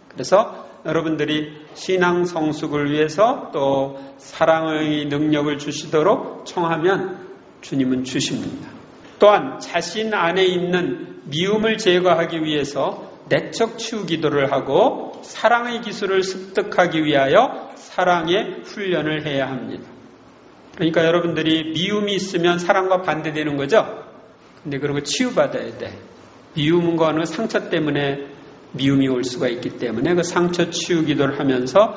그래서 여러분들이 신앙 성숙을 위해서 또 사랑의 능력을 주시도록 청하면 주님은 주십니다. 또한 자신 안에 있는 미움을 제거하기 위해서 내적 치유 기도를 하고 사랑의 기술을 습득하기 위하여 사랑의 훈련을 해야 합니다. 그러니까 여러분들이 미움이 있으면 사랑과 반대되는 거죠. 근데 그런 거 치유받아야 돼. 미움은 거는 상처 때문에 미움이 올 수가 있기 때문에 그 상처 치유 기도를 하면서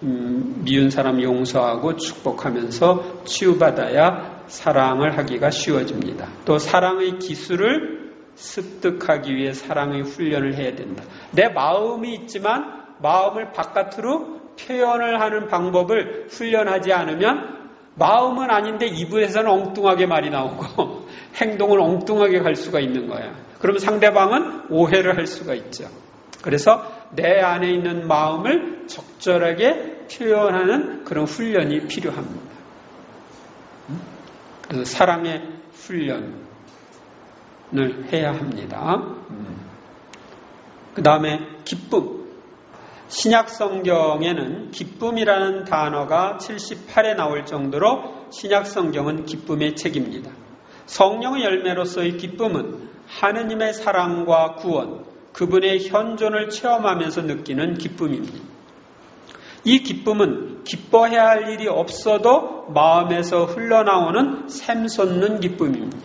미운 사람 용서하고 축복하면서 치유받아야 사랑을 하기가 쉬워집니다. 또 사랑의 기술을 습득하기 위해 사랑의 훈련을 해야 된다. 내 마음이 있지만 마음을 바깥으로 표현을 하는 방법을 훈련하지 않으면 마음은 아닌데 입에서는 엉뚱하게 말이 나오고 행동을 엉뚱하게 갈 수가 있는 거야. 그러면 상대방은 오해를 할 수가 있죠. 그래서 내 안에 있는 마음을 적절하게 표현하는 그런 훈련이 필요합니다. 그래서 사랑의 훈련을 해야 합니다. 그 다음에 기쁨. 신약 성경에는 기쁨이라는 단어가 78에 나올 정도로 신약 성경은 기쁨의 책입니다. 성령의 열매로서의 기쁨은 하느님의 사랑과 구원, 그분의 현존을 체험하면서 느끼는 기쁨입니다. 이 기쁨은 기뻐해야 할 일이 없어도 마음에서 흘러나오는 샘솟는 기쁨입니다.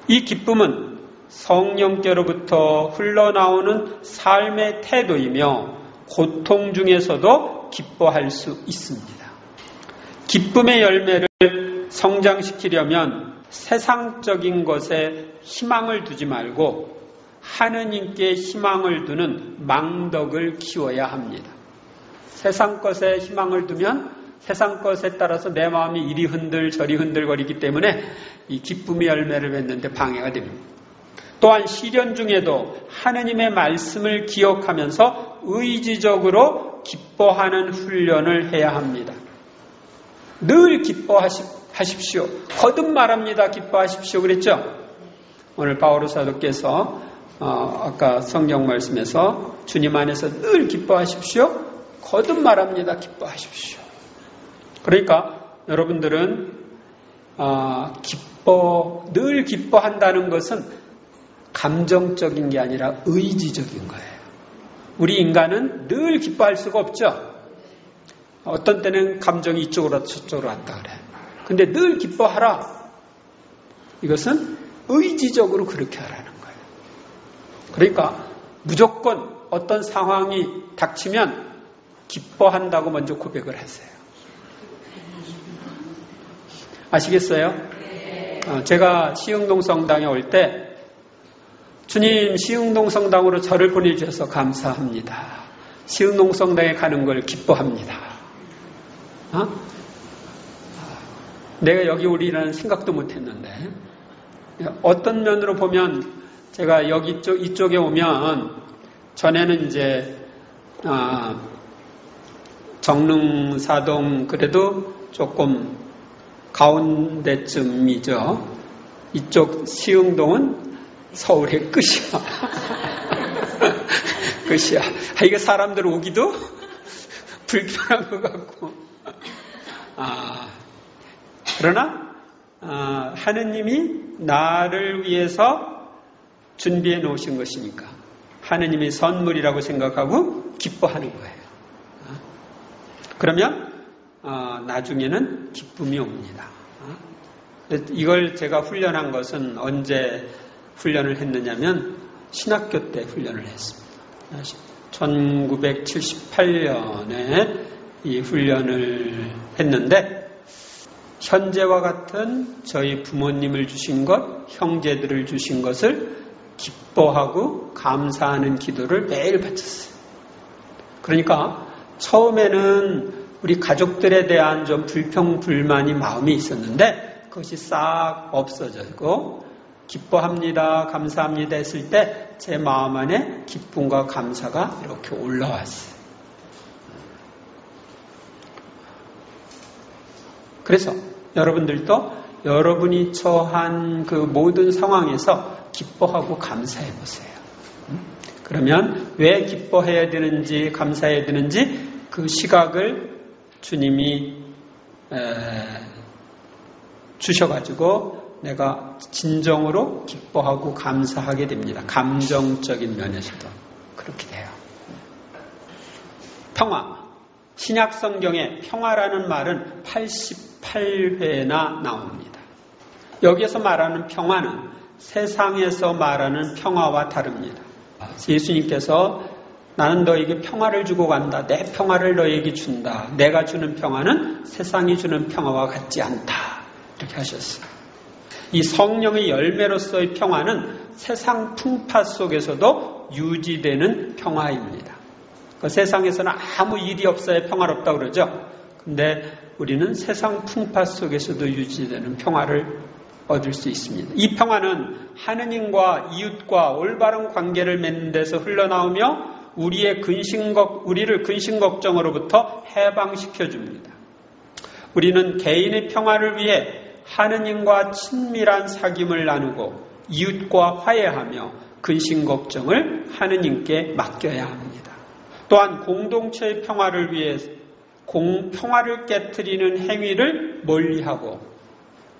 이 기쁨은 성령께로부터 흘러나오는 삶의 태도이며 고통 중에서도 기뻐할 수 있습니다. 기쁨의 열매를 성장시키려면 세상적인 것에 희망을 두지 말고 하느님께 희망을 두는 망덕을 키워야 합니다. 세상 것에 희망을 두면 세상 것에 따라서 내 마음이 이리 흔들 저리 흔들거리기 때문에 이 기쁨의 열매를 맺는데 방해가 됩니다. 또한 시련 중에도 하느님의 말씀을 기억하면서 의지적으로 기뻐하는 훈련을 해야 합니다. 늘 기뻐하십시오. 거듭 말합니다. 기뻐하십시오. 그랬죠? 오늘 바오로 사도께서 아까 성경 말씀에서 주님 안에서 늘 기뻐하십시오. 거듭 말합니다. 기뻐하십시오. 그러니까 여러분들은 늘 기뻐한다는 것은 감정적인 게 아니라 의지적인 거예요. 우리 인간은 늘 기뻐할 수가 없죠. 어떤 때는 감정이 이쪽으로 저쪽으로 왔다 그래. 근데 늘 기뻐하라. 이것은 의지적으로 그렇게 하라는 거예요. 그러니까 무조건 어떤 상황이 닥치면 기뻐한다고 먼저 고백을 하세요. 아시겠어요? 제가 시흥동 성당에 올 때 주님 시흥동 성당으로 저를 보내주셔서 감사합니다. 시흥동 성당에 가는 걸 기뻐합니다. 내가 여기 오리라는 생각도 못했는데 어떤 면으로 보면 제가 여기 이쪽에 오면 전에는 이제 정릉사동 그래도 조금 가운데쯤이죠. 이쪽 시흥동은 서울의 끝이야. 끝이야. 이게 사람들 오기도 불편한 것 같고. 그러나 하느님이 나를 위해서 준비해 놓으신 것이니까 하느님이 선물이라고 생각하고 기뻐하는 거예요. 그러면 나중에는 기쁨이 옵니다. 이걸 제가 훈련한 것은 언제 훈련을 했느냐면 신학교 때 훈련을 했습니다. 1978년에 이 훈련을 했는데 현재와 같은 저희 부모님을 주신 것, 형제들을 주신 것을 기뻐하고 감사하는 기도를 매일 바쳤어요. 그러니까 처음에는 우리 가족들에 대한 좀 불평불만이 마음이 있었는데 그것이 싹 없어지고 기뻐합니다, 감사합니다 했을 때 제 마음 안에 기쁨과 감사가 이렇게 올라왔어요. 그래서 여러분들도 여러분이 처한 그 모든 상황에서 기뻐하고 감사해 보세요. 그러면 왜 기뻐해야 되는지 감사해야 되는지 그 시각을 주님이 주셔가지고 내가 진정으로 기뻐하고 감사하게 됩니다. 감정적인 면에서도 그렇게 돼요. 평화. 신약 성경에 평화라는 말은 88회나 나옵니다. 여기에서 말하는 평화는 세상에서 말하는 평화와 다릅니다. 예수님께서 나는 너에게 평화를 주고 간다. 내 평화를 너에게 준다. 내가 주는 평화는 세상이 주는 평화와 같지 않다. 이렇게 하셨어요. 이 성령의 열매로서의 평화는 세상 풍파 속에서도 유지되는 평화입니다. 그 세상에서는 아무 일이 없어야 평화롭다고 그러죠. 근데 우리는 세상 풍파 속에서도 유지되는 평화를 얻을 수 있습니다. 이 평화는 하느님과 이웃과 올바른 관계를 맺는 데서 흘러나오며 우리를 근심 걱정으로부터 해방시켜 줍니다. 우리는 개인의 평화를 위해 하느님과 친밀한 사귐을 나누고 이웃과 화해하며 근심 걱정을 하느님께 맡겨야 합니다. 또한 공동체의 평화를 위해 평화를 깨트리는 행위를 멀리하고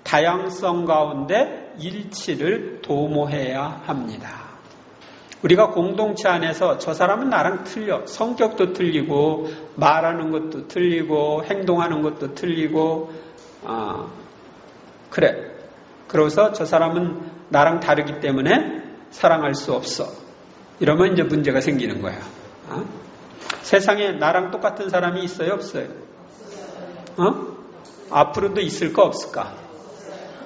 다양성 가운데 일치를 도모해야 합니다. 우리가 공동체 안에서 저 사람은 나랑 틀려. 성격도 틀리고 말하는 것도 틀리고 행동하는 것도 틀리고 그래. 그래서 저 사람은 나랑 다르기 때문에 사랑할 수 없어. 이러면 이제 문제가 생기는 거야. 세상에 나랑 똑같은 사람이 있어요? 없어요? 앞으로도 있을까 없을까?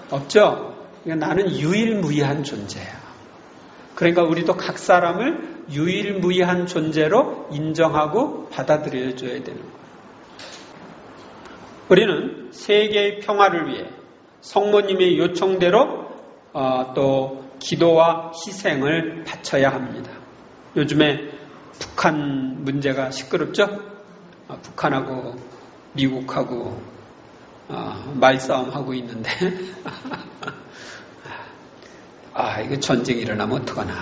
없죠? 그러니까 나는 유일무이한 존재야. 그러니까 우리도 각 사람을 유일무이한 존재로 인정하고 받아들여줘야 되는 거예요. 우리는 세계의 평화를 위해 성모님의 요청대로 또 기도와 희생을 바쳐야 합니다. 요즘에 북한 문제가 시끄럽죠? 북한하고 미국하고 말싸움하고 있는데 이거 전쟁이 일어나면 어떡하나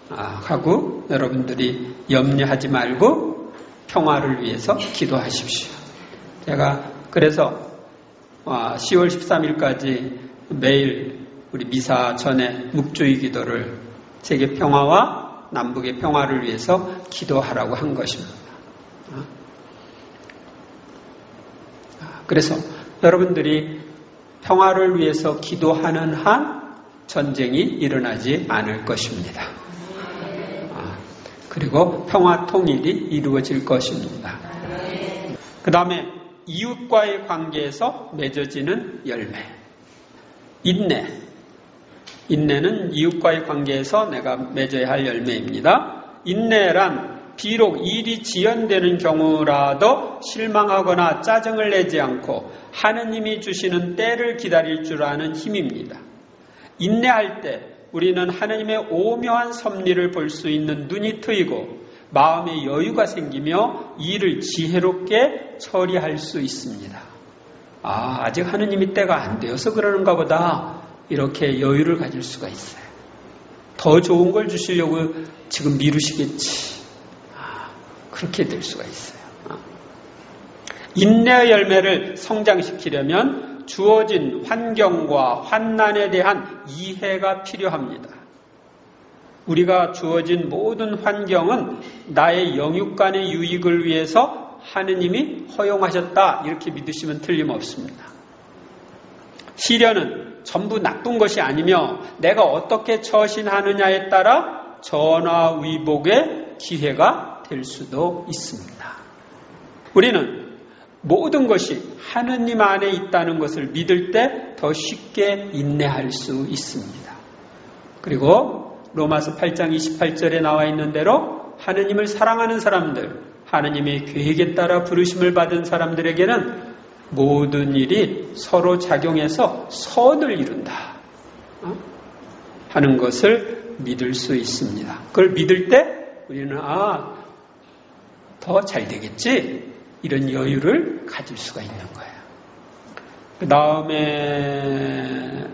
하고 여러분들이 염려하지 말고 평화를 위해서 기도하십시오. 제가 그래서 10월 13일까지 매일 우리 미사 전에 묵주의 기도를 세계 평화와 남북의 평화를 위해서 기도하라고 한 것입니다. 그래서 여러분들이 평화를 위해서 기도하는 한 전쟁이 일어나지 않을 것입니다. 그리고 평화 통일이 이루어질 것입니다. 그 다음에 이웃과의 관계에서 맺어지는 열매. 인내. 인내는 이웃과의 관계에서 내가 맺어야 할 열매입니다. 인내란 비록 일이 지연되는 경우라도 실망하거나 짜증을 내지 않고 하느님이 주시는 때를 기다릴 줄 아는 힘입니다. 인내할 때 우리는 하느님의 오묘한 섭리를 볼 수 있는 눈이 트이고 마음의 여유가 생기며 일을 지혜롭게 처리할 수 있습니다. 아직 하느님이 때가 안 되어서 그러는가 보다 이렇게 여유를 가질 수가 있어요. 더 좋은 걸 주시려고 지금 미루시겠지. 그렇게 될 수가 있어요. 인내의 열매를 성장시키려면 주어진 환경과 환난에 대한 이해가 필요합니다. 우리가 주어진 모든 환경은 나의 영육간의 유익을 위해서 하느님이 허용하셨다 이렇게 믿으시면 틀림없습니다. 시련은 전부 나쁜 것이 아니며 내가 어떻게 처신하느냐에 따라 전화위복의 기회가 될 수도 있습니다. 우리는 모든 것이 하느님 안에 있다는 것을 믿을 때 더 쉽게 인내할 수 있습니다. 그리고 로마서 8장 28절에 나와 있는 대로 하느님을 사랑하는 사람들, 하느님의 계획에 따라 부르심을 받은 사람들에게는 모든 일이 서로 작용해서 선을 이룬다. 하는 것을 믿을 수 있습니다. 그걸 믿을 때 우리는 더 잘 되겠지? 이런 여유를 가질 수가 있는 거예요. 그 다음에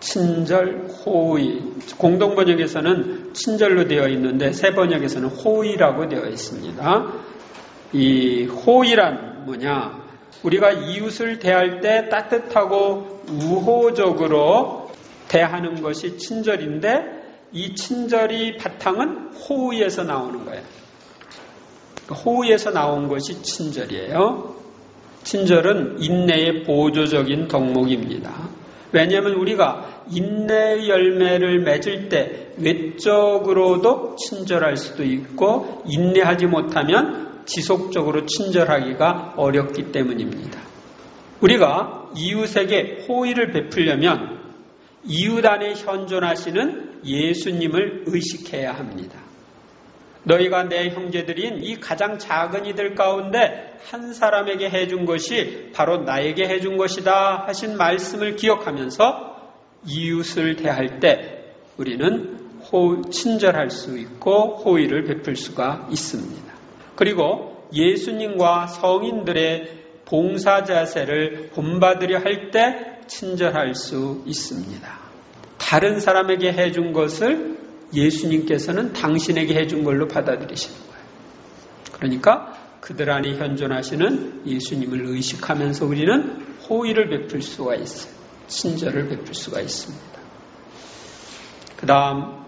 친절, 호의. 공동번역에서는 친절로 되어 있는데 새 번역에서는 호의라고 되어 있습니다. 이 호의란 뭐냐? 우리가 이웃을 대할 때 따뜻하고 우호적으로 대하는 것이 친절인데 이 친절이 바탕은 호의에서 나오는 거예요. 호의에서 나온 것이 친절이에요. 친절은 인내의 보조적인 덕목입니다. 왜냐하면 우리가 인내의 열매를 맺을 때 외적으로도 친절할 수도 있고 인내하지 못하면 지속적으로 친절하기가 어렵기 때문입니다. 우리가 이웃에게 호의를 베풀려면 이웃 안에 현존하시는 예수님을 의식해야 합니다. 너희가 내 형제들인 이 가장 작은 이들 가운데 한 사람에게 해준 것이 바로 나에게 해준 것이다 하신 말씀을 기억하면서 이웃을 대할 때 우리는 친절할 수 있고 호의를 베풀 수가 있습니다. 그리고 예수님과 성인들의 봉사 자세를 본받으려 할 때 친절할 수 있습니다. 다른 사람에게 해준 것을 예수님께서는 당신에게 해준 걸로 받아들이시는 거예요. 그러니까 그들 안에 현존하시는 예수님을 의식하면서 우리는 호의를 베풀 수가 있어요. 친절을 베풀 수가 있습니다. 그 다음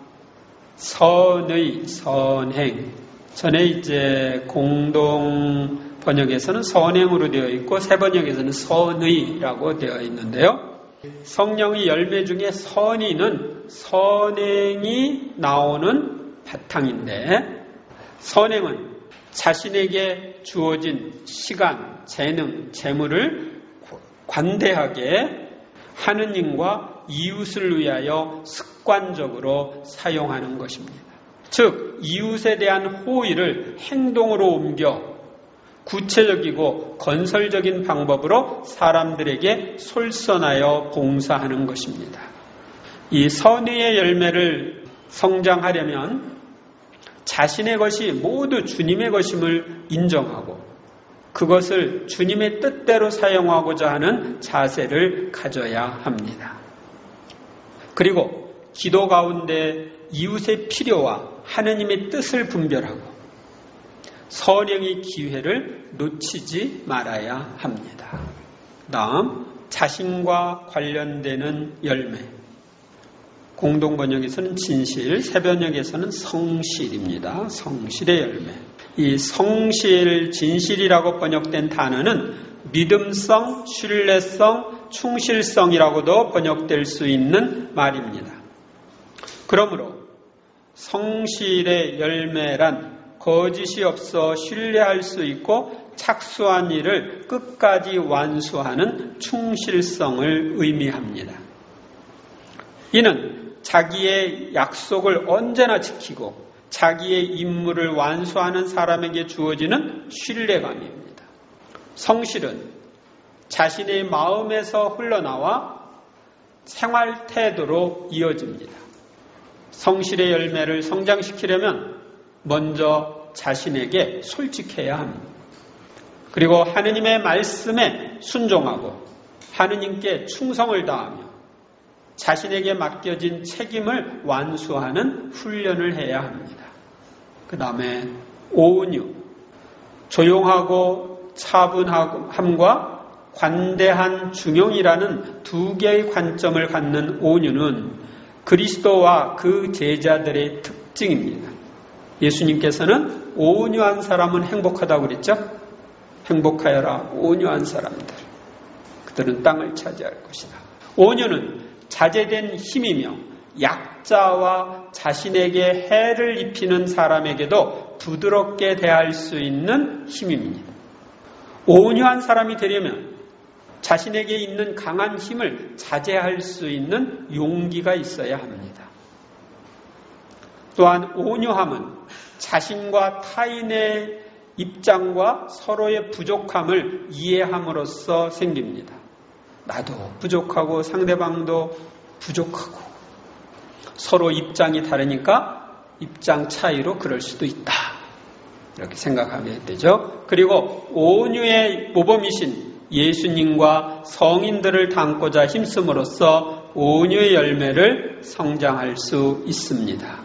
선의, 선행. 전에 이제 공동 번역에서는 선행으로 되어 있고 새 번역에서는 선의라고 되어 있는데요. 성령의 열매 중에 선의는 선행이 나오는 바탕인데 선행은 자신에게 주어진 시간, 재능, 재물을 관대하게 하느님과 이웃을 위하여 습관적으로 사용하는 것입니다. 즉 이웃에 대한 호의를 행동으로 옮겨 구체적이고 건설적인 방법으로 사람들에게 솔선하여 봉사하는 것입니다. 이 선의의 열매를 성장하려면 자신의 것이 모두 주님의 것임을 인정하고 그것을 주님의 뜻대로 사용하고자 하는 자세를 가져야 합니다. 그리고 기도 가운데 이웃의 필요와 하느님의 뜻을 분별하고 선행의 기회를 놓치지 말아야 합니다. 다음 자신과 관련되는 열매. 공동번역에서는 진실, 새번역에서는 성실입니다. 성실의 열매. 이 성실, 진실이라고 번역된 단어는 믿음성, 신뢰성, 충실성이라고도 번역될 수 있는 말입니다. 그러므로 성실의 열매란 거짓이 없어 신뢰할 수 있고 착수한 일을 끝까지 완수하는 충실성을 의미합니다. 이는 자기의 약속을 언제나 지키고 자기의 임무를 완수하는 사람에게 주어지는 신뢰감입니다. 성실은 자신의 마음에서 흘러나와 생활 태도로 이어집니다. 성실의 열매를 성장시키려면 먼저 자신에게 솔직해야 합니다. 그리고 하느님의 말씀에 순종하고 하느님께 충성을 다하며 자신에게 맡겨진 책임을 완수하는 훈련을 해야 합니다. 그 다음에 오은유, 조용하고 차분함과 관대한 중용이라는 두 개의 관점을 갖는 온유는 그리스도와 그 제자들의 특징입니다. 예수님께서는 온유한 사람은 행복하다고 그랬죠? 행복하여라 온유한 사람들. 그들은 땅을 차지할 것이다. 온유는 자제된 힘이며 약자와 자신에게 해를 입히는 사람에게도 부드럽게 대할 수 있는 힘입니다. 온유한 사람이 되려면 자신에게 있는 강한 힘을 자제할 수 있는 용기가 있어야 합니다. 또한 온유함은 자신과 타인의 입장과 서로의 부족함을 이해함으로써 생깁니다. 나도 부족하고 상대방도 부족하고 서로 입장이 다르니까 입장 차이로 그럴 수도 있다. 이렇게 생각하면 되죠. 그리고 온유의 모범이신 예수님과 성인들을 닮고자 힘쓰므로써 온유의 열매를 성장할 수 있습니다.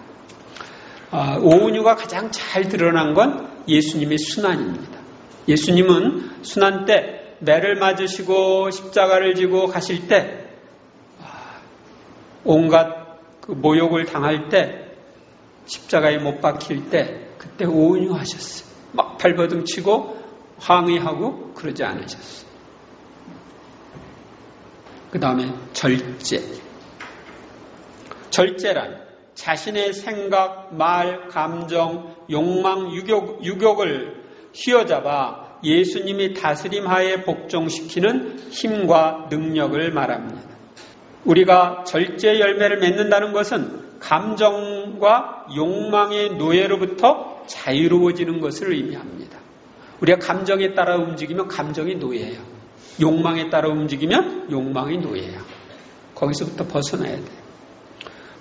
온유가 가장 잘 드러난 건 예수님의 순환입니다. 예수님은 순환 때 매를 맞으시고 십자가를 지고 가실 때 온갖 그 모욕을 당할 때 십자가에 못 박힐 때 그때 온유하셨어요. 막 발버둥 치고 항의하고 그러지 않으셨어요. 그 다음에 절제. 절제란 자신의 생각, 말, 감정, 욕망, 유욕을 휘어잡아 예수님이 다스림하에 복종시키는 힘과 능력을 말합니다. 우리가 절제 열매를 맺는다는 것은 감정과 욕망의 노예로부터 자유로워지는 것을 의미합니다. 우리가 감정에 따라 움직이면 감정이 노예예요. 욕망에 따라 움직이면 욕망이 노예예요. 거기서부터 벗어나야 돼요.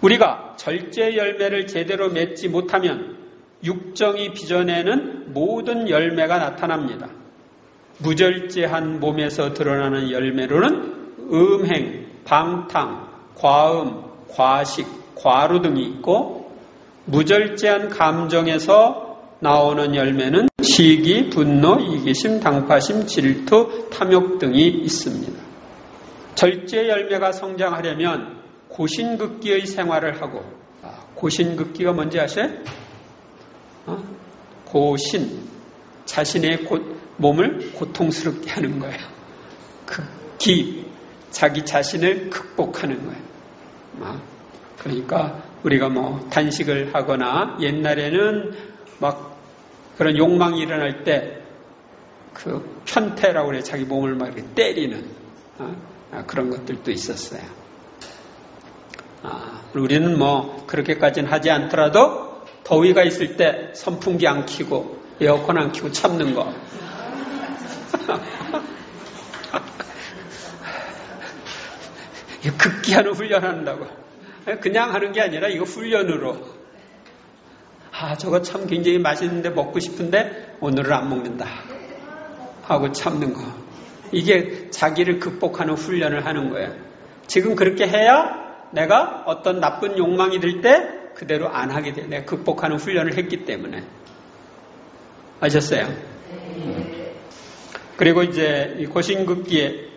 우리가 절제 열매를 제대로 맺지 못하면 육정이 빚어내는 모든 열매가 나타납니다. 무절제한 몸에서 드러나는 열매로는 음행, 방탕, 과음, 과식, 과로 등이 있고 무절제한 감정에서 나오는 열매는 시기, 분노, 이기심, 당파심, 질투, 탐욕 등이 있습니다. 절제 열매가 성장하려면 고신극기의 생활을 하고 고신극기가 뭔지 아세요? 고신, 자신의 몸을 고통스럽게 하는 거예요. 극기, 자기 자신을 극복하는 거예요. 그러니까 우리가 단식을 하거나 옛날에는 막 그런 욕망이 일어날 때 그 편태라고 그래 자기 몸을 막 이렇게 때리는 그런 것들도 있었어요. 우리는 그렇게까지는 하지 않더라도 더위가 있을 때 선풍기 안 켜고 에어컨 안 켜고 참는 거. 극기하는 훈련한다고. 그냥 하는 게 아니라 이거 훈련으로. 저거 참 굉장히 맛있는데 먹고 싶은데 오늘은 안 먹는다 하고 참는 거. 이게 자기를 극복하는 훈련을 하는 거예요. 지금 그렇게 해야 내가 어떤 나쁜 욕망이 들 때 그대로 안 하게 돼. 내가 극복하는 훈련을 했기 때문에. 아셨어요? 그리고 이제 이 고신극기에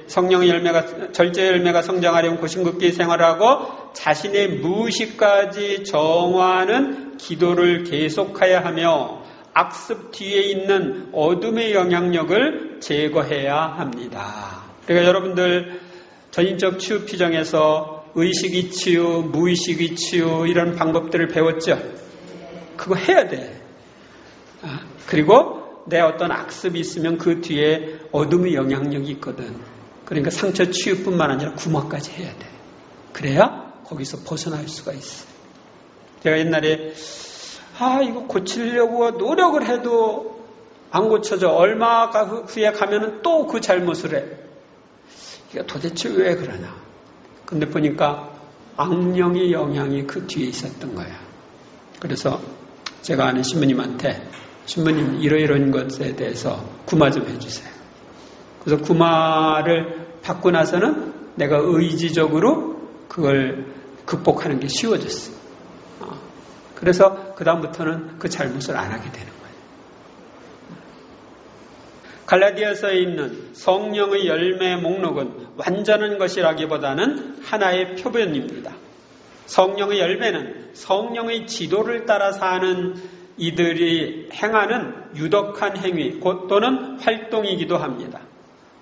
성령의 열매가, 절제 열매가 성장하려면 고신극기의 생활을 하고 자신의 무의식까지 정화하는 기도를 계속해야 하며 악습 뒤에 있는 어둠의 영향력을 제거해야 합니다. 그러니까 여러분들 전인적 치유 피정에서 의식이 치유, 무의식이 치유 이런 방법들을 배웠죠? 그거 해야 돼. 그리고 내 어떤 악습이 있으면 그 뒤에 어둠의 영향력이 있거든. 그러니까 상처 치유뿐만 아니라 구마까지 해야 돼. 그래야 거기서 벗어날 수가 있어. 제가 옛날에 이거 고치려고 노력을 해도 안 고쳐져. 얼마 후에 가면은 또 그 잘못을 해. 이게 도대체 왜 그러나? 근데 보니까 악령의 영향이 그 뒤에 있었던 거야. 그래서 제가 아는 신부님한테 신부님 이러이러한 것에 대해서 구마 좀 해주세요. 그래서 구마를 받고 나서는 내가 의지적으로 그걸 극복하는 게 쉬워졌어요. 그래서 그 다음부터는 그 잘못을 안 하게 되는 거예요. 갈라디아서에 있는 성령의 열매 목록은 완전한 것이라기보다는 하나의 표본입니다. 성령의 열매는 성령의 지도를 따라 사는 이들이 행하는 유덕한 행위 또는 활동이기도 합니다.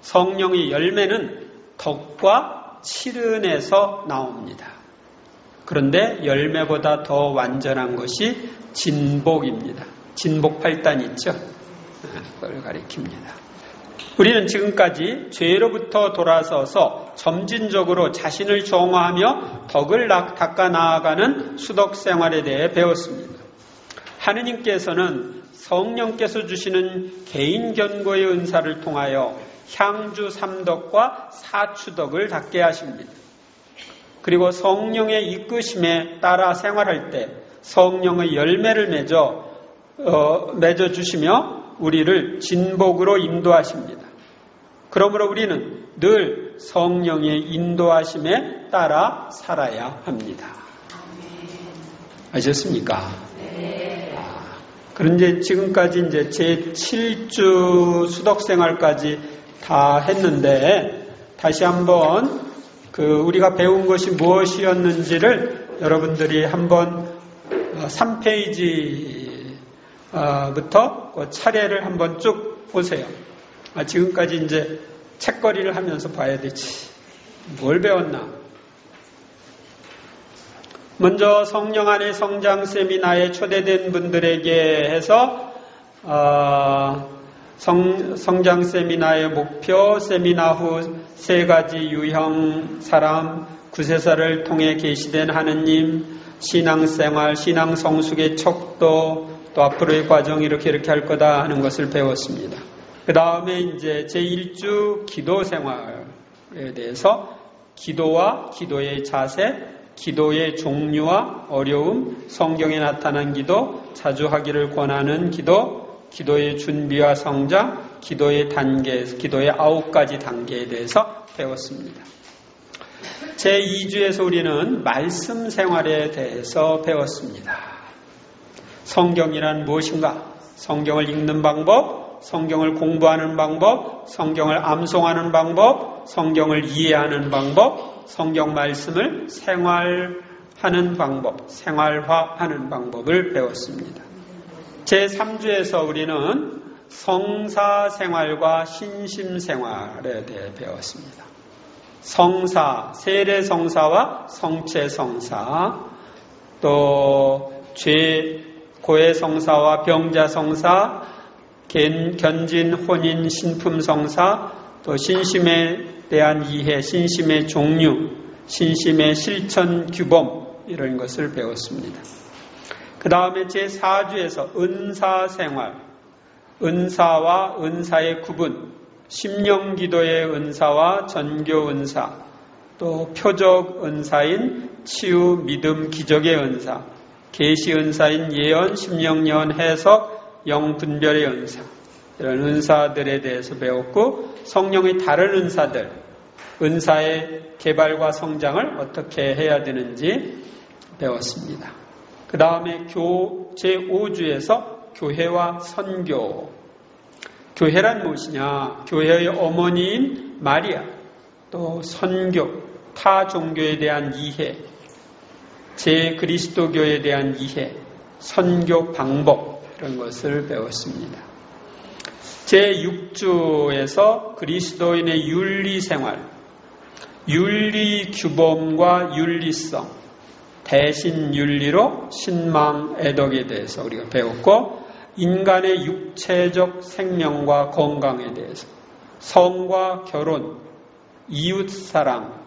성령의 열매는 덕과 치른에서 나옵니다. 그런데 열매보다 더 완전한 것이 진복입니다. 진복 8단 있죠? 그걸 가리킵니다. 우리는 지금까지 죄로부터 돌아서서 점진적으로 자신을 정화하며 덕을 닦아 나아가는 수덕 생활에 대해 배웠습니다. 하느님께서는 성령께서 주시는 개인 견고의 은사를 통하여 향주 3덕과 사추덕을 닦게 하십니다. 그리고 성령의 이끄심에 따라 생활할 때 성령의 열매를 맺어 주시며 우리를 진복으로 인도하십니다. 그러므로 우리는 늘 성령의 인도하심에 따라 살아야 합니다. 아셨습니까? 네. 그런데 지금까지 이제 제 7주 수덕생활까지 다 했는데 다시 한번 우리가 배운 것이 무엇이었는지를 여러분들이 한번 3페이지부터 차례를 한번 쭉 보세요. 지금까지 이제 책거리를 하면서 봐야 되지. 뭘 배웠나? 먼저 성령 안의 성장 세미나에 초대된 분들에게 해서 성장 세미나의 목표, 세미나 후 3가지 유형 사람, 구세사를 통해 계시된 하느님, 신앙생활, 신앙 성숙의 척도, 또 앞으로의 과정 이렇게 할 거다 하는 것을 배웠습니다. 그 다음에 이제 제1주 기도 생활에 대해서 기도와 기도의 자세, 기도의 종류와 어려움, 성경에 나타난 기도, 자주 하기를 권하는 기도, 기도의 준비와 성장, 기도의 단계, 기도의 9가지 단계에 대해서 배웠습니다. 제2주에서 우리는 말씀 생활에 대해서 배웠습니다. 성경이란 무엇인가? 성경을 읽는 방법, 성경을 공부하는 방법, 성경을 암송하는 방법, 성경을 이해하는 방법, 성경 말씀을 생활하는 방법, 생활화하는 방법을 배웠습니다. 제3주에서 우리는 성사 생활과 신심 생활에 대해 배웠습니다. 성사, 세례 성사와 성체 성사, 또 고해 성사와 병자 성사, 견진 혼인 신품 성사, 또 신심에 대한 이해, 신심의 종류, 신심의 실천 규범 이런 것을 배웠습니다. 그 다음에 제4주에서 은사생활, 은사와 은사의 구분, 심령기도의 은사와 전교 은사, 또 표적 은사인 치유, 믿음, 기적의 은사, 계시 은사인 예언, 심령예언, 해석, 영분별의 은사, 이런 은사들에 대해서 배웠고 성령의 다른 은사들, 은사의 개발과 성장을 어떻게 해야 되는지 배웠습니다. 그 다음에 제5주에서 교회와 선교. 교회란 무엇이냐? 교회의 어머니인 마리아, 또 선교, 타 종교에 대한 이해, 제그리스도교에 대한 이해, 선교 방법 이런 것을 배웠습니다. 제6주에서 그리스도인의 윤리생활, 윤리규범과 윤리성, 대신 윤리로 신망, 애덕에 대해서 우리가 배웠고 인간의 육체적 생명과 건강에 대해서 성과 결혼, 이웃사랑,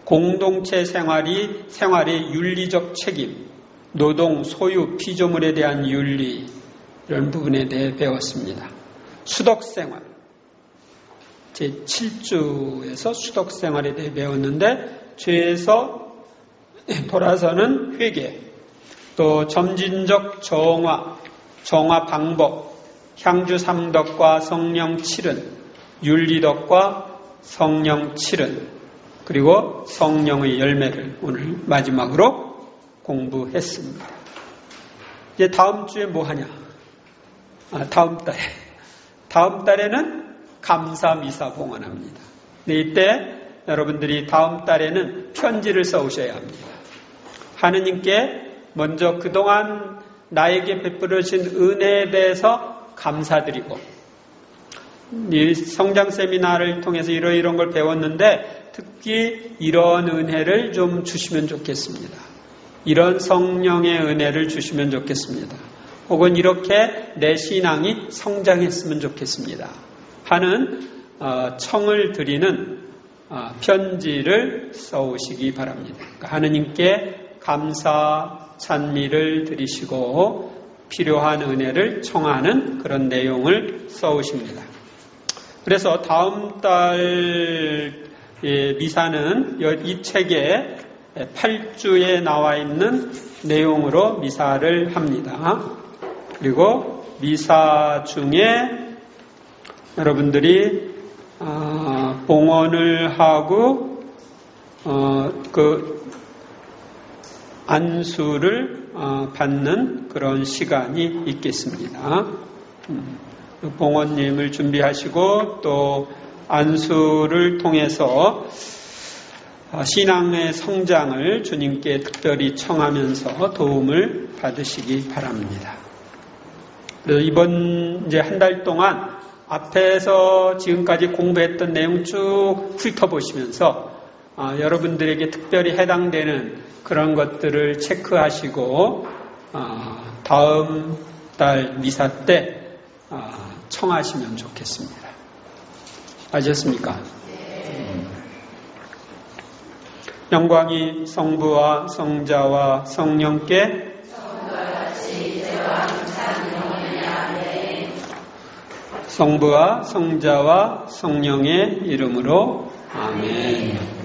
공동체 생활의 윤리적 책임, 노동, 소유, 피조물에 대한 윤리 이런 부분에 대해 배웠습니다. 수덕생활, 제7주에서 수덕생활에 대해 배웠는데 죄에서 돌아서는 회개, 또 점진적 정화 방법, 향주 3덕과 성령 7은, 윤리덕과 성령 7은, 그리고 성령의 열매를 오늘 마지막으로 공부했습니다. 이제 다음 주에 뭐 하냐? 다음 달에는 감사미사 봉헌합니다. 이때 여러분들이 다음 달에는 편지를 써오셔야 합니다. 하느님께 먼저 그동안 나에게 베풀어주신 은혜에 대해서 감사드리고, 이 성장 세미나를 통해서 이런 걸 배웠는데 특히 이런 은혜를 좀 주시면 좋겠습니다. 이런 성령의 은혜를 주시면 좋겠습니다. 혹은 이렇게 내 신앙이 성장했으면 좋겠습니다. 하는 청을 드리는 편지를 써오시기 바랍니다. 하느님께 감사 찬미를 드리시고 필요한 은혜를 청하는 그런 내용을 써오십니다. 그래서 다음 달 미사는 이 책의 8주에 나와 있는 내용으로 미사를 합니다. 그리고 미사 중에 여러분들이 봉헌을 하고 그 안수를 받는 그런 시간이 있겠습니다. 봉헌님을 준비하시고 또 안수를 통해서 신앙의 성장을 주님께 특별히 청하면서 도움을 받으시기 바랍니다. 그래서 이번 이제 한 달 동안 앞에서 지금까지 공부했던 내용 쭉 훑어보시면서 여러분들에게 특별히 해당되는 그런 것들을 체크하시고 다음 달 미사 때 청하시면 좋겠습니다. 아셨습니까? 영광이 성부와 성자와 성령께 성부와 성자와 성령의 이름으로 아멘.